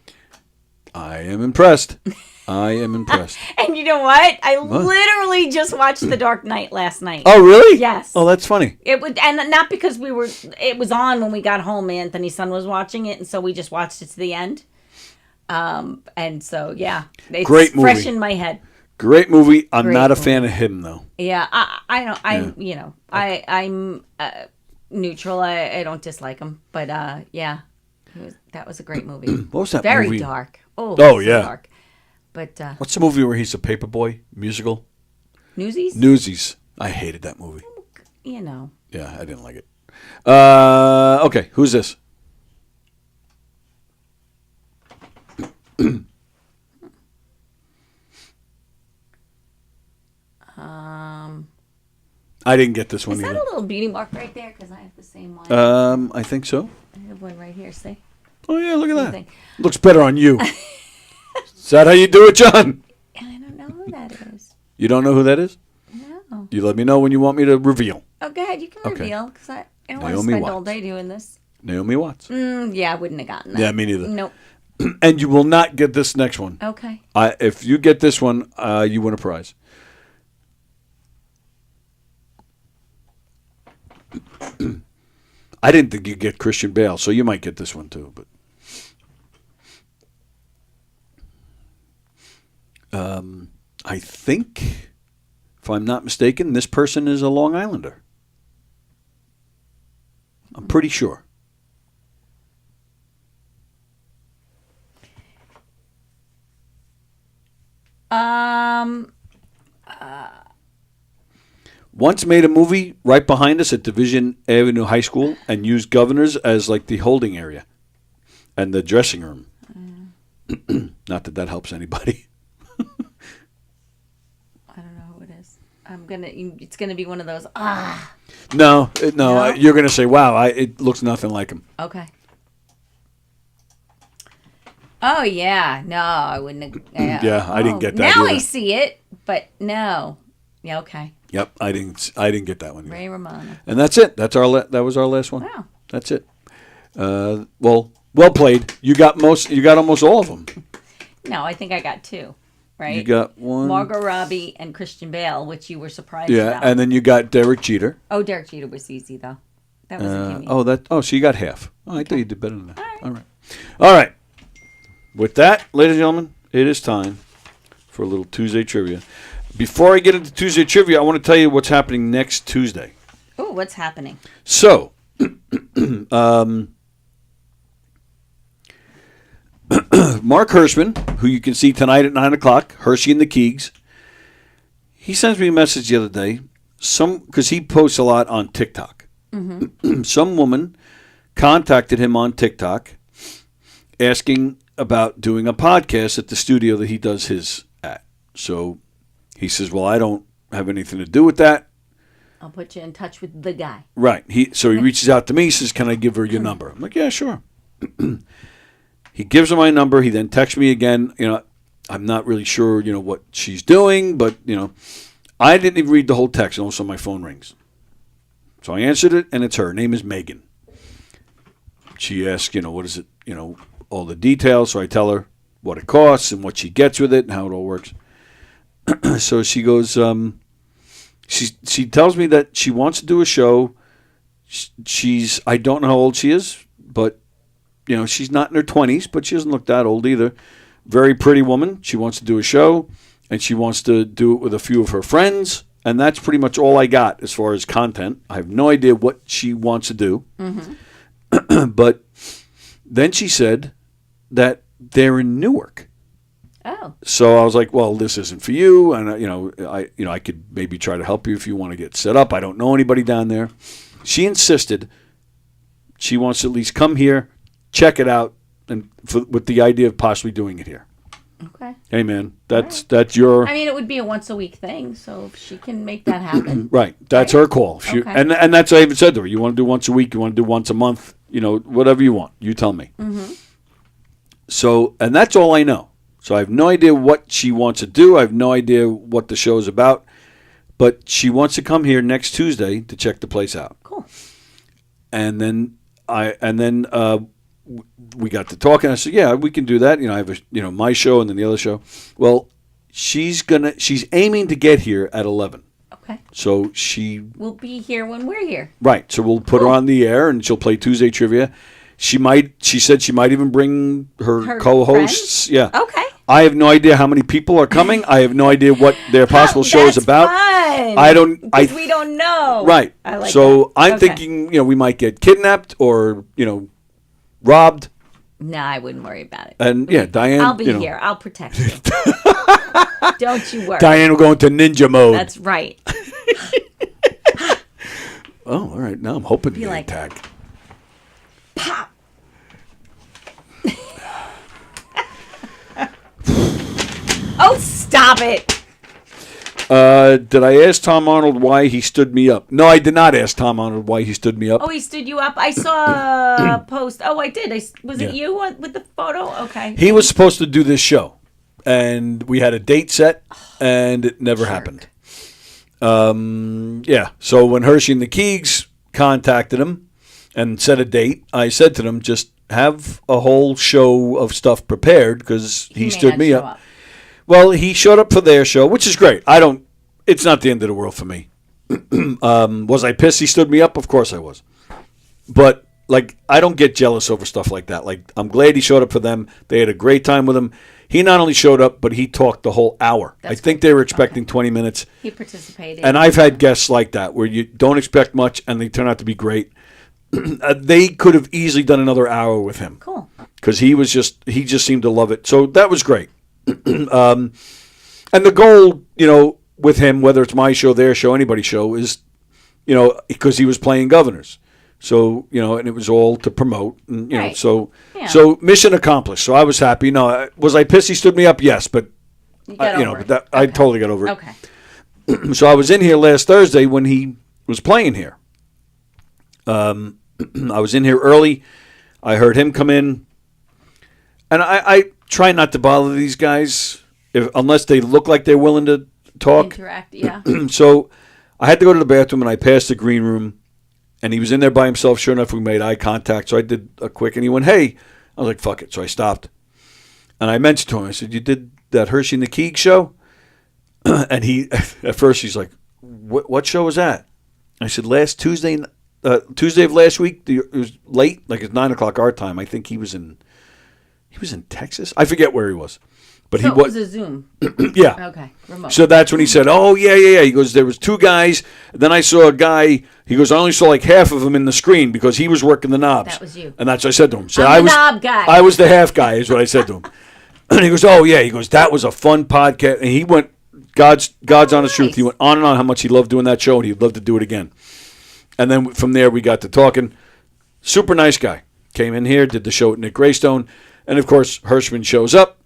I am impressed. I am impressed. And you know what? I literally just watched The Dark Knight last night. Oh, really? Yes. Oh, that's funny. It would, and not because it was on when we got home. Anthony's son was watching it, and so we just watched it to the end. And so yeah, it's Great movie. fresh in my head. Great movie. I'm Great not a movie. fan of him though. Yeah, I'm neutral. I don't dislike him, but yeah, that was a great movie. What was that Very movie? dark. Oh, So yeah. dark. But What's the movie where he's a paperboy musical? Newsies? Newsies. I hated that movie. You know. Yeah, I didn't like it. Okay, who's this? I didn't get this one Is that either. a little beauty mark right there? Because I have the same one. I think so. I have one right here. See? Oh yeah, look at Same that. thing. Looks better on you. Is that how you do it, John? I don't know who that is. You don't know who that is? No. You let me know when you want me to reveal. Oh, go ahead. You can Okay. reveal because I don't want to Naomi spend all Watts. day doing this. Naomi Watts. Yeah, I wouldn't have gotten that. Yeah, me neither. Nope. And you will not get this next one. Okay. If you get this one, you win a prize. I didn't think you'd get Christian Bale, so you might get this one too. But I think, if I'm not mistaken, this person is a Long Islander. I'm pretty sure. Once made a movie right behind us at Division Avenue High School and used Governors as like the holding area and the dressing room. Not that that helps anybody. I don't know who it is. It's gonna be one of those. No. You're gonna say, "Wow, it looks nothing like him." Okay. Oh yeah, no, I wouldn't have. Yeah, I didn't get that Now either. I see it, but no. Yeah, okay. Yep, I didn't get that one either. Ray Romano. And that's it. That was our last one. Wow. That's it. Well played. You got almost all of them. No, I think I got two. Right. You got one. Margot Robbie and Christian Bale, which you were surprised Yeah, about. and then you got Derek Jeter. Oh, Derek Jeter was easy though. That was a gimme. So you got half. Oh, I thought you did better than that. All right. With that, ladies and gentlemen, it is time for a little Tuesday trivia. Before I get into Tuesday trivia, I want to tell you what's happening next Tuesday. Oh, what's happening? So, Mark Hirschman, who you can see tonight at 9 o'clock, Hershey and the Keegs, he sends me a message the other day, because he posts a lot on TikTok. Some woman contacted him on TikTok asking about doing a podcast at the studio that he does his at. So he says, well, I don't have anything to do with that. I'll put you in touch with the guy. Right. So he reaches out to me, says, can I give her your number? I'm like, yeah, sure. He gives her my number. He then texts me again. I'm not really sure, what she's doing, but, I didn't even read the whole text, and also my phone rings. So I answered it, and it's her. Her name is Megan. She asks, what is it, all the details. So I tell her what it costs and what she gets with it and how it all works. So she goes, she tells me that she wants to do a show. I don't know how old she is, but, she's not in her 20s, but she doesn't look that old either. Very pretty woman. She wants to do a show, and she wants to do it with a few of her friends. And that's pretty much all I got as far as content. I have no idea what she wants to do. But then she said that they're in Newark. Oh. So I was like, well, this isn't for you. And, I could maybe try to help you if you want to get set up. I don't know anybody down there. She insisted she wants to at least come here, check it out, and with the idea of possibly doing it here. Okay. Hey, man, that's your... I mean, it would be a once-a-week thing, so if she can make that happen. Right. That's her call. Okay. And that's what I even said to her. You want to do once a week, you want to do once a month, whatever you want. You tell me. So, and that's all I know. So I have no idea what she wants to do. I have no idea what the show is about. But she wants to come here next Tuesday to check the place out. Cool. And then we got to talking. I said, yeah, we can do that. I have my show and then the other show. Well, she's aiming to get here at 11. Okay. So we'll be here when we're here. Right. So we'll put her on the air and she'll play Tuesday Trivia. She said she might even bring her co-hosts. Friends? Yeah. Okay. I have no idea how many people are coming. I have no idea what their possible show is about. Fun. We don't know. Right. I like so that. I'm thinking, we might get kidnapped or, robbed. No, I wouldn't worry about it. And Diane, I'll be here. I'll protect you. Don't you worry. Diane will go into ninja mode. That's right. Oh, all right. Now I'm hoping to Be get like, attacked. Pop. Oh, stop it. Did I ask Tom Arnold why he stood me up? No, I did not ask Tom Arnold why he stood me up. Oh, he stood you up? I saw a post. Oh, I did. Was it you with the photo? Okay. He was supposed to do this show, and we had a date set, and it never happened. So when Hershey and the Keegs contacted him and set a date, I said to them, just have a whole show of stuff prepared because he stood me up. Well, he showed up for their show, which is great. It's not the end of the world for me. Was I pissed he stood me up? Of course I was. But, I don't get jealous over stuff like that. I'm glad he showed up for them. They had a great time with him. He not only showed up, but he talked the whole hour. I think they were expecting 20 minutes. He participated. And I've had guests like that where you don't expect much and they turn out to be great. They could have easily done another hour with him. Cool. Because he just seemed to love it. So that was great. And the goal, with him, whether it's my show, their show, anybody's show, is, because he was playing governors. So, and it was all to promote. And, right. So mission accomplished. So I was happy. No, was I pissed he stood me up? Yes, but, I totally got over it. Okay. So I was in here last Thursday when he was playing here. I was in here early. I heard him come in. And I try not to bother these guys unless they look like they're willing to talk. Interact, yeah. So I had to go to the bathroom, and I passed the green room, and he was in there by himself. Sure enough, we made eye contact. So I did a quick, and he went, hey. I was like, fuck it. So I stopped. And I mentioned to him, I said, you did that Hershey and the Keeg show? And at first, he's like, what show was that? I said, Tuesday of last week, it was late, it's 9 o'clock our time. I think he was in Texas. I forget where he was. But So he it was a Zoom. yeah. Okay, remote. So that's when he said, "Oh yeah." He goes, "There was 2 guys. Then I saw a guy." He goes, "I only saw like half of him in the screen because he was working the knobs." That was you. And that's what I said to him. So I'm the was knob guy. I was the half guy, is what I said to him. And he goes, "Oh yeah." He goes, "That was a fun podcast." And he went, God's honest truth. He went on and on how much he loved doing that show and he'd love to do it again. And then from there we got to talking. Super nice guy. Came in here, did the show at Nick Greystone, and of course Hirschman shows up.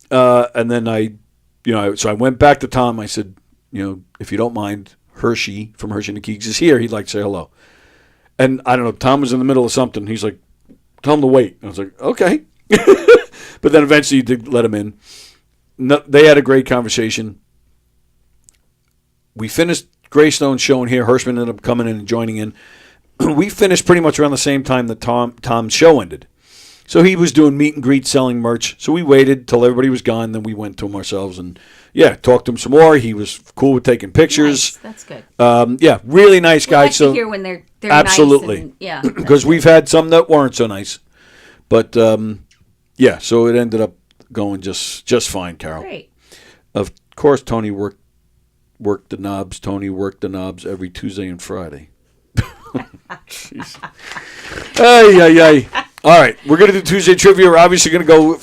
And then so I went back to Tom. I said, if you don't mind, Hershey from Hershey and the Keegs is here. He'd like to say hello. And I don't know, Tom was in the middle of something. He's like, tell him to wait. And I was like, okay. But then eventually you did let him in. No, they had a great conversation. We finished Greystone's show in here. Hirschman ended up coming in and joining in. We finished pretty much around the same time that Tom's show ended. So he was doing meet and greet, selling merch. So we waited till everybody was gone. Then we went to him ourselves and, talked to him some more. He was cool with taking pictures. Nice. That's good. Really nice guy. I like so to hear when they're absolutely, nice because we've had some that weren't so nice. But so it ended up going just fine, Carol. Great. Of course, Tony worked the knobs. Tony worked the knobs every Tuesday and Friday. Jeez. Ay. All right, we're going to do Tuesday trivia. We're obviously going to go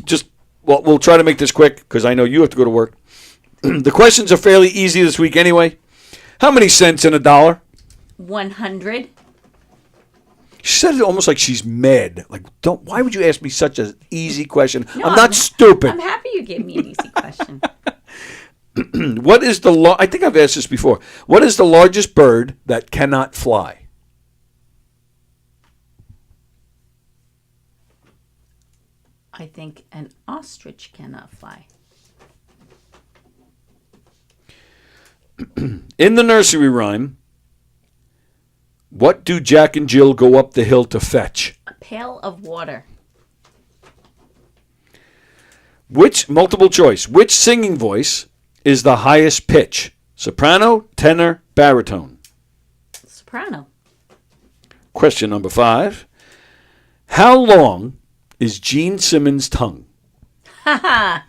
we'll try to make this quick because I know you have to go to work. The questions are fairly easy this week anyway. How many cents in a dollar? 100. She said it almost like she's mad. Like, why would you ask me such an easy question? No, I'm not stupid. I'm happy you gave me an easy question. What is I think I've asked this before. What is the largest bird that cannot fly? I think an ostrich cannot fly. In the nursery rhyme, what do Jack and Jill go up the hill to fetch? A pail of water. Multiple choice, which singing voice is the highest pitch? Soprano, tenor, baritone? Soprano. Question number 5. How long is Gene Simmons' tongue? Tongues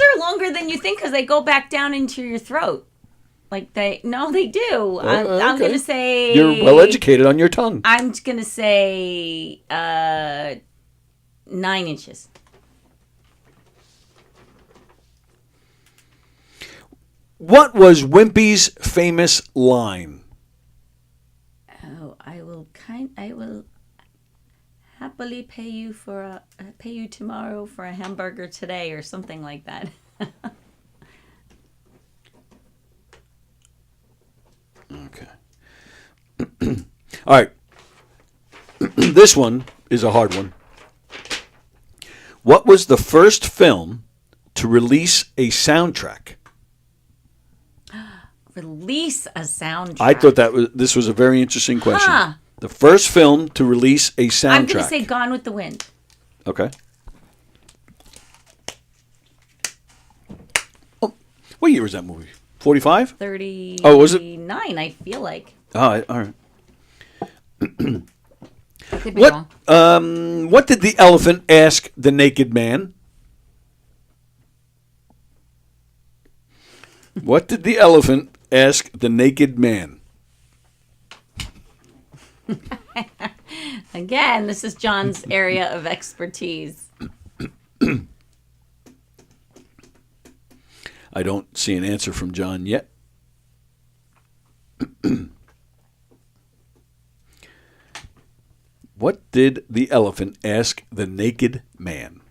are longer than you think because they go back down into your throat. They do. I'm going to say... You're well educated on your tongue. I'm going to say 9 inches. What was Wimpy's famous line? Oh, I will happily pay you tomorrow for a hamburger today, or something like that. Okay. All right. This one is a hard one. What was the first film to release a soundtrack? Release a soundtrack. I thought this was a very interesting question. Huh. The first film to release a soundtrack. I'm going to say Gone with the Wind. Okay. Oh, what year was that movie? 45? 39, oh, was it? I feel like. All right. I could be wrong. What did the elephant ask the naked man? What did the elephant ask the naked man? Again, this is John's area of expertise. I don't see an answer from John yet. What did the elephant ask the naked man?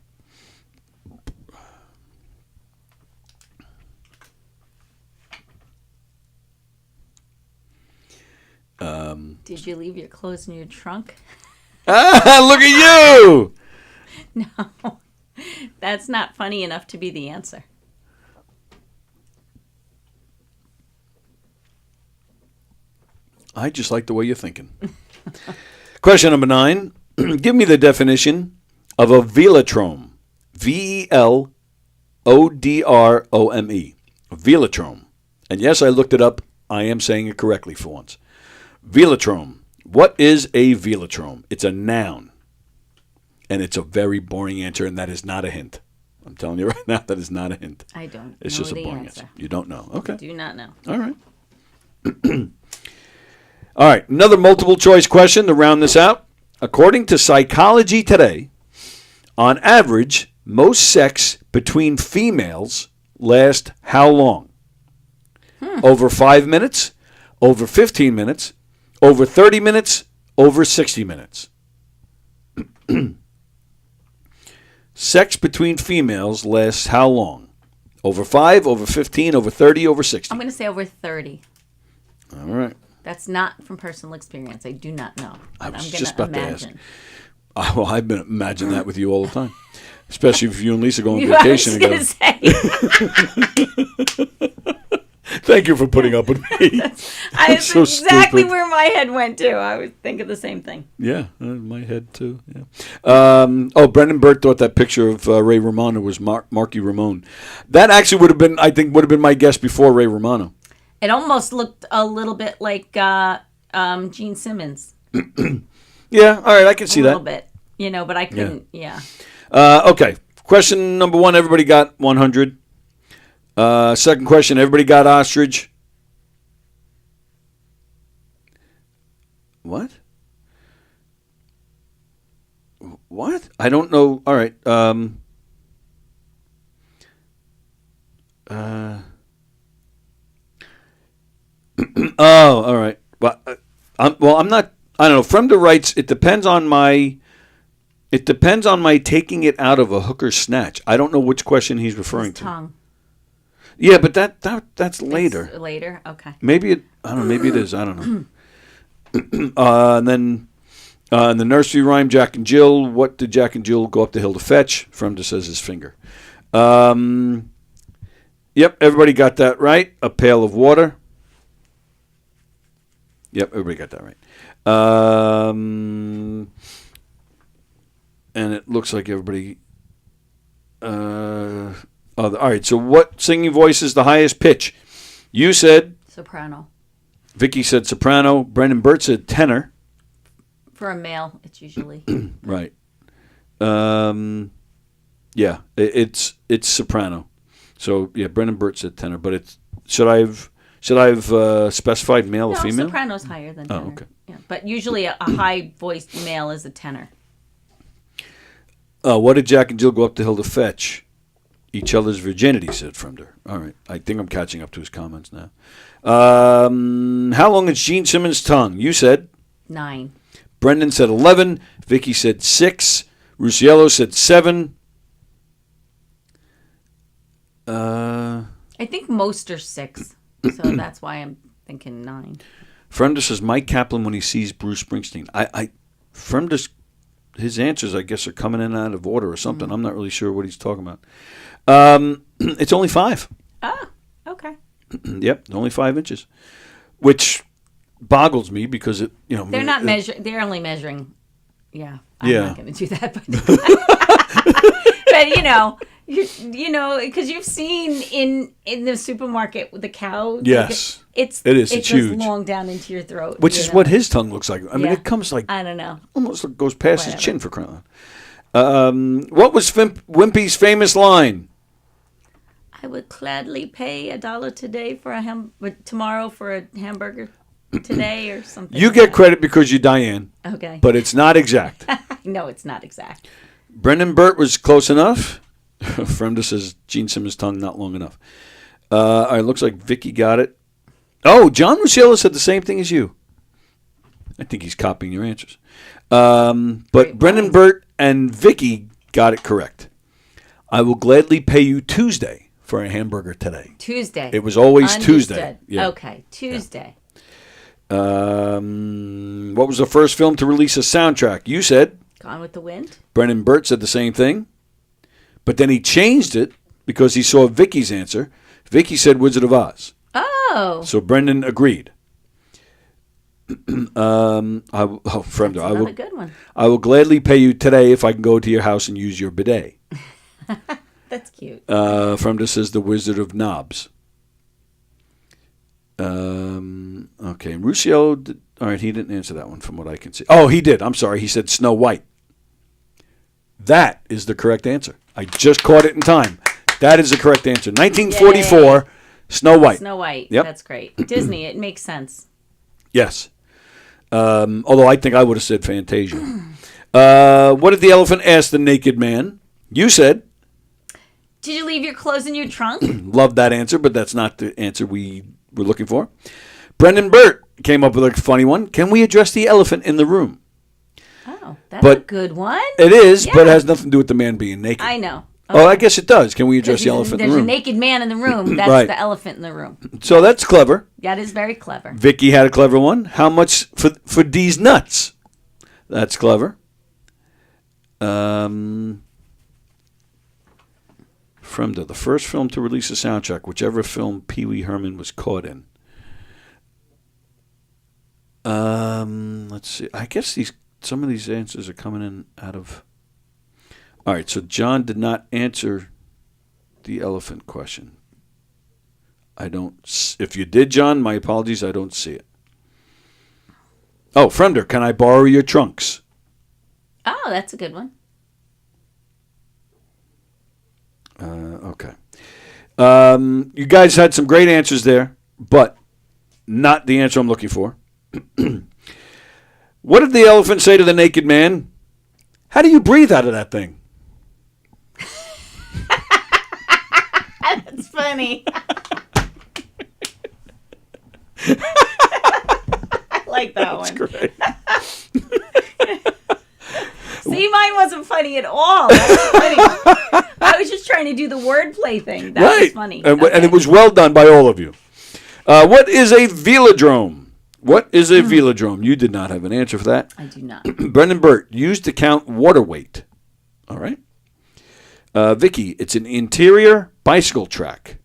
Did you leave your clothes in your trunk? Look at you! No, that's not funny enough to be the answer. I just like the way you're thinking. Question number 9. Give me the definition of a velodrome. Velodrome. Velodrome. And yes, I looked it up. I am saying it correctly for once. Velodrome. What is a velodrome? It's a noun. and it's a very boring answer, and that is not a hint. I'm telling you right now, that is not a hint. I don't It's know just a the boring answer. You don't know. Okay. Do not know. All right. All right. Another multiple choice question to round this out. According to Psychology Today, on average, most sex between females last how long? Over 5 minutes, over 15 minutes, over 30 minutes, over 60 minutes. Sex between females lasts how long? Over 5, over 15, over 30, over 60. I'm going to say over 30. All right. That's not from personal experience. I do not know. I But was I'm just going to about to imagine. ask. Well, I've been imagining that with you all the time. Especially if you and Lisa go on I was vacation gonna together. Thank you for putting up with me. That's so exactly stupid. where my head went to. I was thinking the same thing. Yeah, my head too. Yeah. Brendan Burt thought that picture of Ray Romano was Marky Ramone. That actually would have been, I think, my guess before Ray Romano. It almost looked a little bit like Gene Simmons. Yeah, all right, I can see a little that. bit, but I couldn't. Yeah. Okay, question number 1. Everybody got 100. Second question. Everybody got ostrich. What? What? I don't know. All right. All right. Well, I'm not. I don't know. Fremda writes, it depends on my taking it out of a hooker's snatch. I don't know which question he's referring His to. tongue. Yeah, but that's later. It's later. Okay. Maybe it. I don't know. Maybe it is. I don't know. And then in the nursery rhyme, Jack and Jill. What did Jack and Jill go up the hill to fetch? Fremda says his finger. Yep, everybody got that right. A pail of water. Yep, everybody got that right. And it looks like everybody. All right. So, what singing voice is the highest pitch? You said Soprano. Vicky said soprano. Brendan Burt said tenor. For a male, it's usually. Right. Yeah, it's soprano. So yeah, Brendan Burt said tenor, but it's should I have specified male or female? Soprano's higher than tenor. Oh, okay. Yeah, but usually a high-voiced male is a tenor. What did Jack and Jill go up the hill to fetch? Each other's virginity, said Fremder. All right, I think I'm catching up to his comments now. How long is Gene Simmons' tongue? You said 9. Brendan said 11. Vicky said 6. Rusiello said 7. I think most are 6, so that's why I'm thinking 9. Fremder says Mike Kaplan when he sees Bruce Springsteen. Fremder's his answers, I guess, are coming in out of order or something. I'm not really sure what he's talking about. It's only 5. Ah, okay. Yep, only 5 inches, which boggles me because they're not measuring. They're only measuring. Yeah, I'm not going to do that, but because you've seen in the supermarket with the cow. Yes, it is. It's huge, long down into your throat, which is what his tongue looks like. I mean, it comes like I don't know, almost goes past his chin for crying out loud. What was Wimpy's famous line? I would gladly pay $1 today for tomorrow for a hamburger today or something. You get credit because you're Diane. Okay. But it's not exact. No, it's not exact. Brendan Burt was close enough. Fremda says Gene Simmons' tongue not long enough. All right, looks like Vicky got it. Oh, John Rusciello said the same thing as you. I think he's copying your answers. But Brendan Burt and Vicky got it correct. I will gladly pay you Tuesday for a hamburger today. Tuesday. It was always Understood. Tuesday. Yeah. Okay, Tuesday. Yeah. What was the first film to release a soundtrack? You said Gone with the Wind. Brendan Burt said the same thing, but then he changed it because he saw Vicky's answer. Vicky said Wizard of Oz. Oh. So Brendan agreed. Fremda, another good one. I will gladly pay you today if I can go to your house and use your bidet. That's cute. Fremda says the Wizard of Knobs. Okay, all right, he didn't answer that one from what I can see. Oh, he did. I'm sorry. He said Snow White. That is the correct answer. I just caught it in time. That is the correct answer. 1944, Yay. Snow White. Snow White. Yep. That's great. Disney, it makes sense. Yes. Although I think I would have said Fantasia. What did the elephant ask the naked man? You said. Did you leave your clothes in your trunk? Love that answer, but that's not the answer we were looking for. Brendan Burt came up with a funny one. Can we address the elephant in the room? Oh, that's a good one. It is, but it has nothing to do with the man being naked. I know. Oh, I guess it does. Can we address the elephant in the room? There's a naked man in the room. That's Right. the elephant in the room. So that's clever. That is very clever. Vicky had a clever one. How much for these nuts? That's clever. From the first film to release a soundtrack, whichever film Pee Wee Herman was caught in. Let's see. I guess some of these answers are coming in out of. All right, so John did not answer the elephant question. I don't. If you did, John, my apologies. I don't see it. Oh, Fremder, can I borrow your trunks? Oh, that's a good one. Okay. You guys had some great answers there, but not the answer I'm looking for. What did the elephant say to the naked man? How do you breathe out of that thing? That's funny. I like that one. Great. See, mine wasn't funny at all. That's funny. I was just trying to do the wordplay thing. That was funny. And it was well done by all of you. What is a velodrome? What is a velodrome? You did not have an answer for that. I do not. Brendan Burt, used to count water weight. All right. Vicky, it's an interior bicycle track.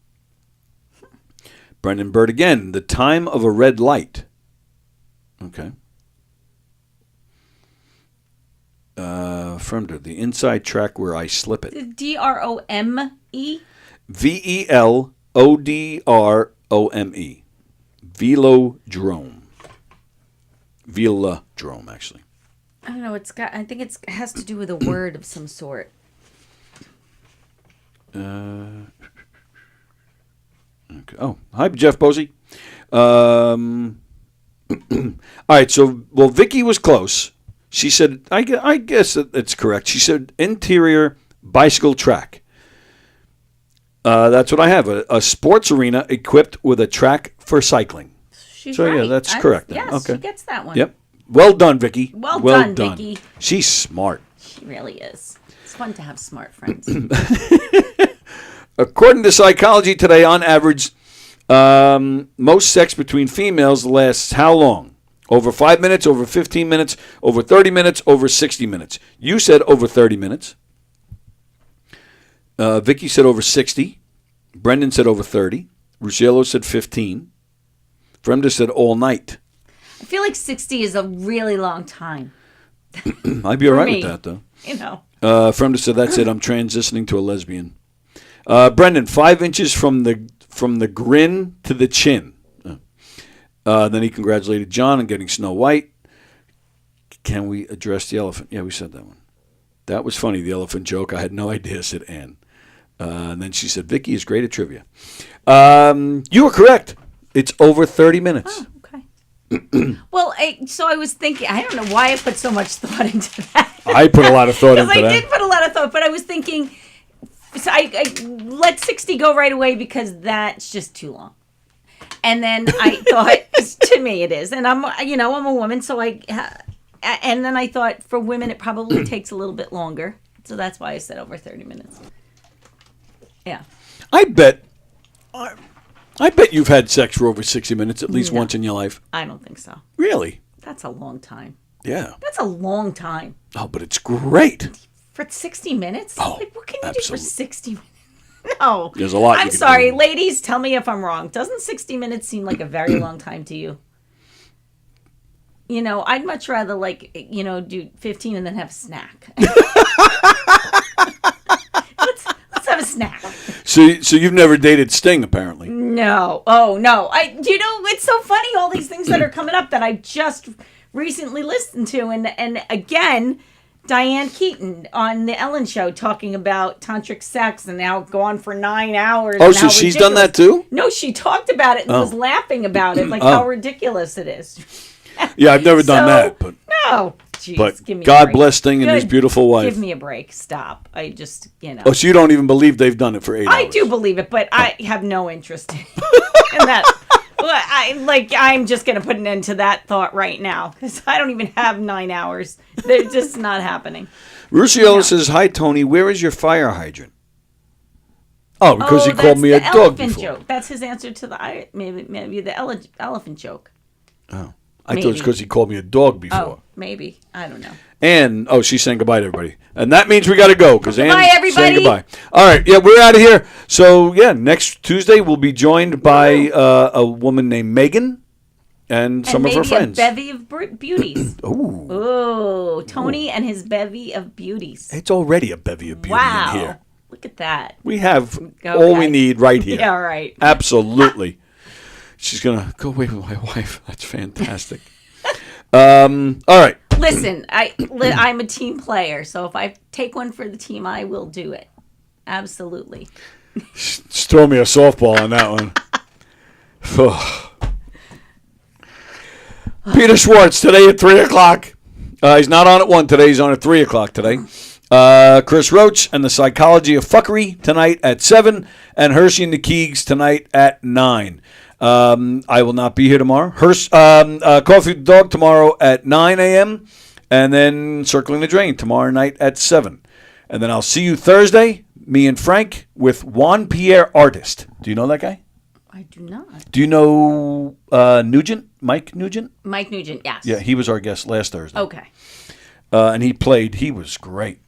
Brendan Burt again, the time of a red light. Okay. Fremder, the inside track where I slip it. DROME? VELODROME. Velodrome. Velodrome, actually. I don't know. I think it has to do with a word of some sort. Okay. Oh, hi, Jeff Posey. All right, so, Vicky was close. She said, I guess that's correct. She said interior bicycle track. That's what I have, a sports arena equipped with a track for cycling. She's right. Yeah, that's correct. Then. Yes, okay. she gets that one. Yep. Well done, Vicky. Well done, Vicky. She's smart. She really is. It's fun to have smart friends. According to Psychology Today, on average, most sex between females lasts how long? Over 5 minutes, over 15 minutes, over 30 minutes, over 60 minutes. You said over 30 minutes. Vicky said over 60. Brendan said over 30. Rusciello said 15. Fremder said all night. I feel like 60 is a really long time. I'd be all right with that, though. You know. Fremder said, that's it. I'm transitioning to a lesbian. Brendan, 5 inches from the grin to the chin. Then he congratulated John on getting Snow White. Can we address the elephant? Yeah, we said that one. That was funny, the elephant joke. I had no idea, said Ann. And then she said, Vicky is great at trivia. You were correct. It's over 30 minutes. Oh, okay. Well, so I was thinking, I don't know why I put so much thought into that. I put a lot of thought into that. I did put a lot of thought, but I was thinking, so I let 60 go right away because that's just too long. And then I thought, to me it is. And I'm a woman, so and then I thought for women it probably takes a little bit longer. So that's why I said over 30 minutes. Yeah. I bet you've had sex for over 60 minutes at least once in your life. I don't think so. Really? That's a long time. Yeah. That's a long time. Oh, but it's great. For 60 minutes? Oh, like, what can you absolutely. do for 60 minutes? No. There's a lot you I'm can sorry. do. Ladies, tell me if I'm wrong. Doesn't 60 minutes seem like a very long time to you? I'd much rather, do 15 and then have a snack. Let's have a snack. So you've never dated Sting, apparently. No. Oh, no. It's so funny, all these things that are coming up that I just recently listened to. And again, Diane Keaton on the Ellen Show talking about tantric sex and now go on for 9 hours. Oh, and so how she's ridiculous. done that too? No, she talked about it and was laughing about it, like how ridiculous it is. Yeah, I've never done that, but no. Jeez, but give me a God break. bless Sting and his Good. beautiful wife. Give me a break. Stop. I just, Oh, so you don't even believe they've done it for 8 hours? I do believe it, but I have no interest in that. Well, I'm just going to put an end to that thought right now because I don't even have 9 hours. They're just not happening. Ruciello says, "Hi Tony, where is your fire hydrant?" Oh, because he called me a that's the dog elephant before. joke. That's his answer to the maybe the elephant joke. Oh, I thought it was because he called me a dog before. Oh, maybe. I don't know. And she's saying goodbye to everybody, and that means we got to go because Anne's Goodbye, everybody. saying goodbye. All right, yeah, we're out of here. So yeah, next Tuesday we'll be joined by a woman named Megan and some of her friends. A bevy of beauties. Ooh. Oh, Tony and his bevy of beauties. It's already a bevy of beauty Wow. in here. Look at that. We have Go, all we guys. need right here. Yeah, all right. Absolutely. She's gonna go away with my wife. That's fantastic. All right. Listen, I'm a team player, so if I take one for the team, I will do it. Absolutely. Just throw me a softball on that one. Peter Schwartz today at 3 o'clock. He's not on at 1 today. He's on at 3 o'clock today. Chris Roach and the Psychology of Fuckery tonight at 7. And Hershey and the Keegs tonight at 9. I will not be here tomorrow. Coffee with the Dog tomorrow at 9 a.m. And then Circling the Drain tomorrow night at 7. And then I'll see you Thursday, me and Frank, with Juan Pierre Artist. Do you know that guy? I do not. Do you know Nugent? Mike Nugent? Mike Nugent, yes. Yeah, he was our guest last Thursday. Okay. And he played. He was great.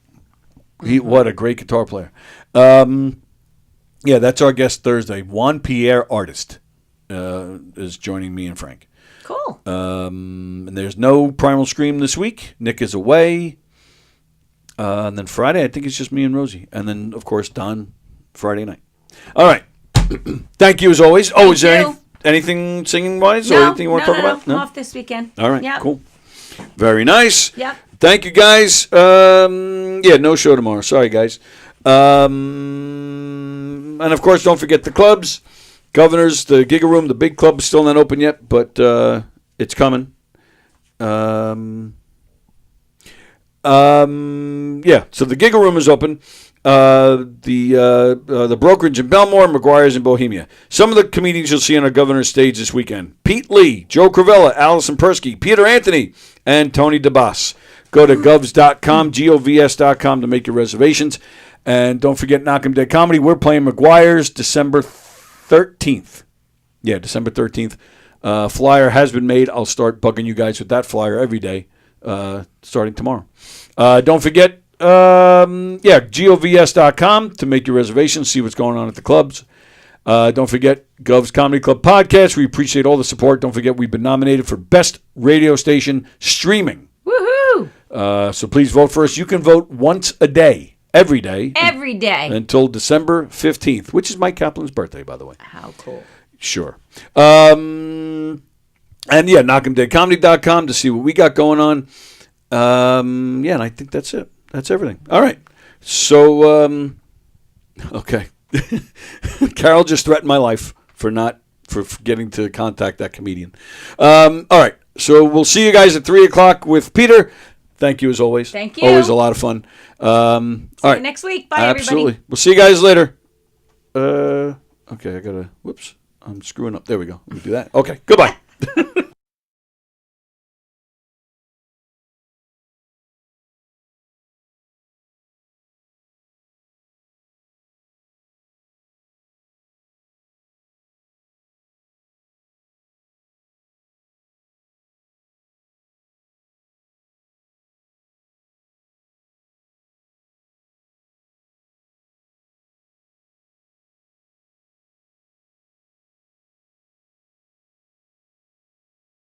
What a great guitar player. Yeah, that's our guest Thursday. Juan Pierre Artist is joining me and Frank. Cool. And there's no Primal Scream this week. Nick is away. And then Friday, I think it's just me and Rosie. And then, of course, Don Friday night. All right. Thank you as always. Is there anything singing-wise or anything you want to talk about? No, off this weekend. All right, Yep. cool. Very nice. Yep. Thank you, guys. Yeah, no show tomorrow. Sorry, guys. And, of course, don't forget the clubs. Governor's, the Giga Room, the big club is still not open yet, but it's coming. Yeah, so the Giga Room is open. The brokerage in Belmore, McGuire's in Bohemia. Some of the comedians you'll see on our Governor's stage this weekend: Pete Lee, Joe Cravella, Allison Persky, Peter Anthony, and Tony DeBas. Go to govs.com, govs.com to make your reservations. And don't forget Knock 'em Dead Comedy. We're playing McGuire's December 13th. Yeah, December 13th. Flyer has been made. I'll start bugging you guys with that flyer every day starting tomorrow. Don't forget, govs.com to make your reservations, see what's going on at the clubs. Don't forget Gov's Comedy Club Podcast. We appreciate all the support. Don't forget we've been nominated for Best Radio Station Streaming. Woohoo! So please vote for us. You can vote once a day, every day. Every day. Until December 15th, which is Mike Kaplan's birthday, by the way. How cool. Sure. And yeah, knockemdeadcomedy.com to see what we got going on. Yeah, and I think that's it. That's everything. All right. So, okay. Carol just threatened my life for getting to contact that comedian. All right. So we'll see you guys at 3 o'clock with Peter. Thank you as always. Thank you. Always a lot of fun. All right. See you next week. Bye, Absolutely. everybody. We'll see you guys later. Okay, I gotta. Whoops. I'm screwing up. There we go. Let me do that. Okay. Goodbye.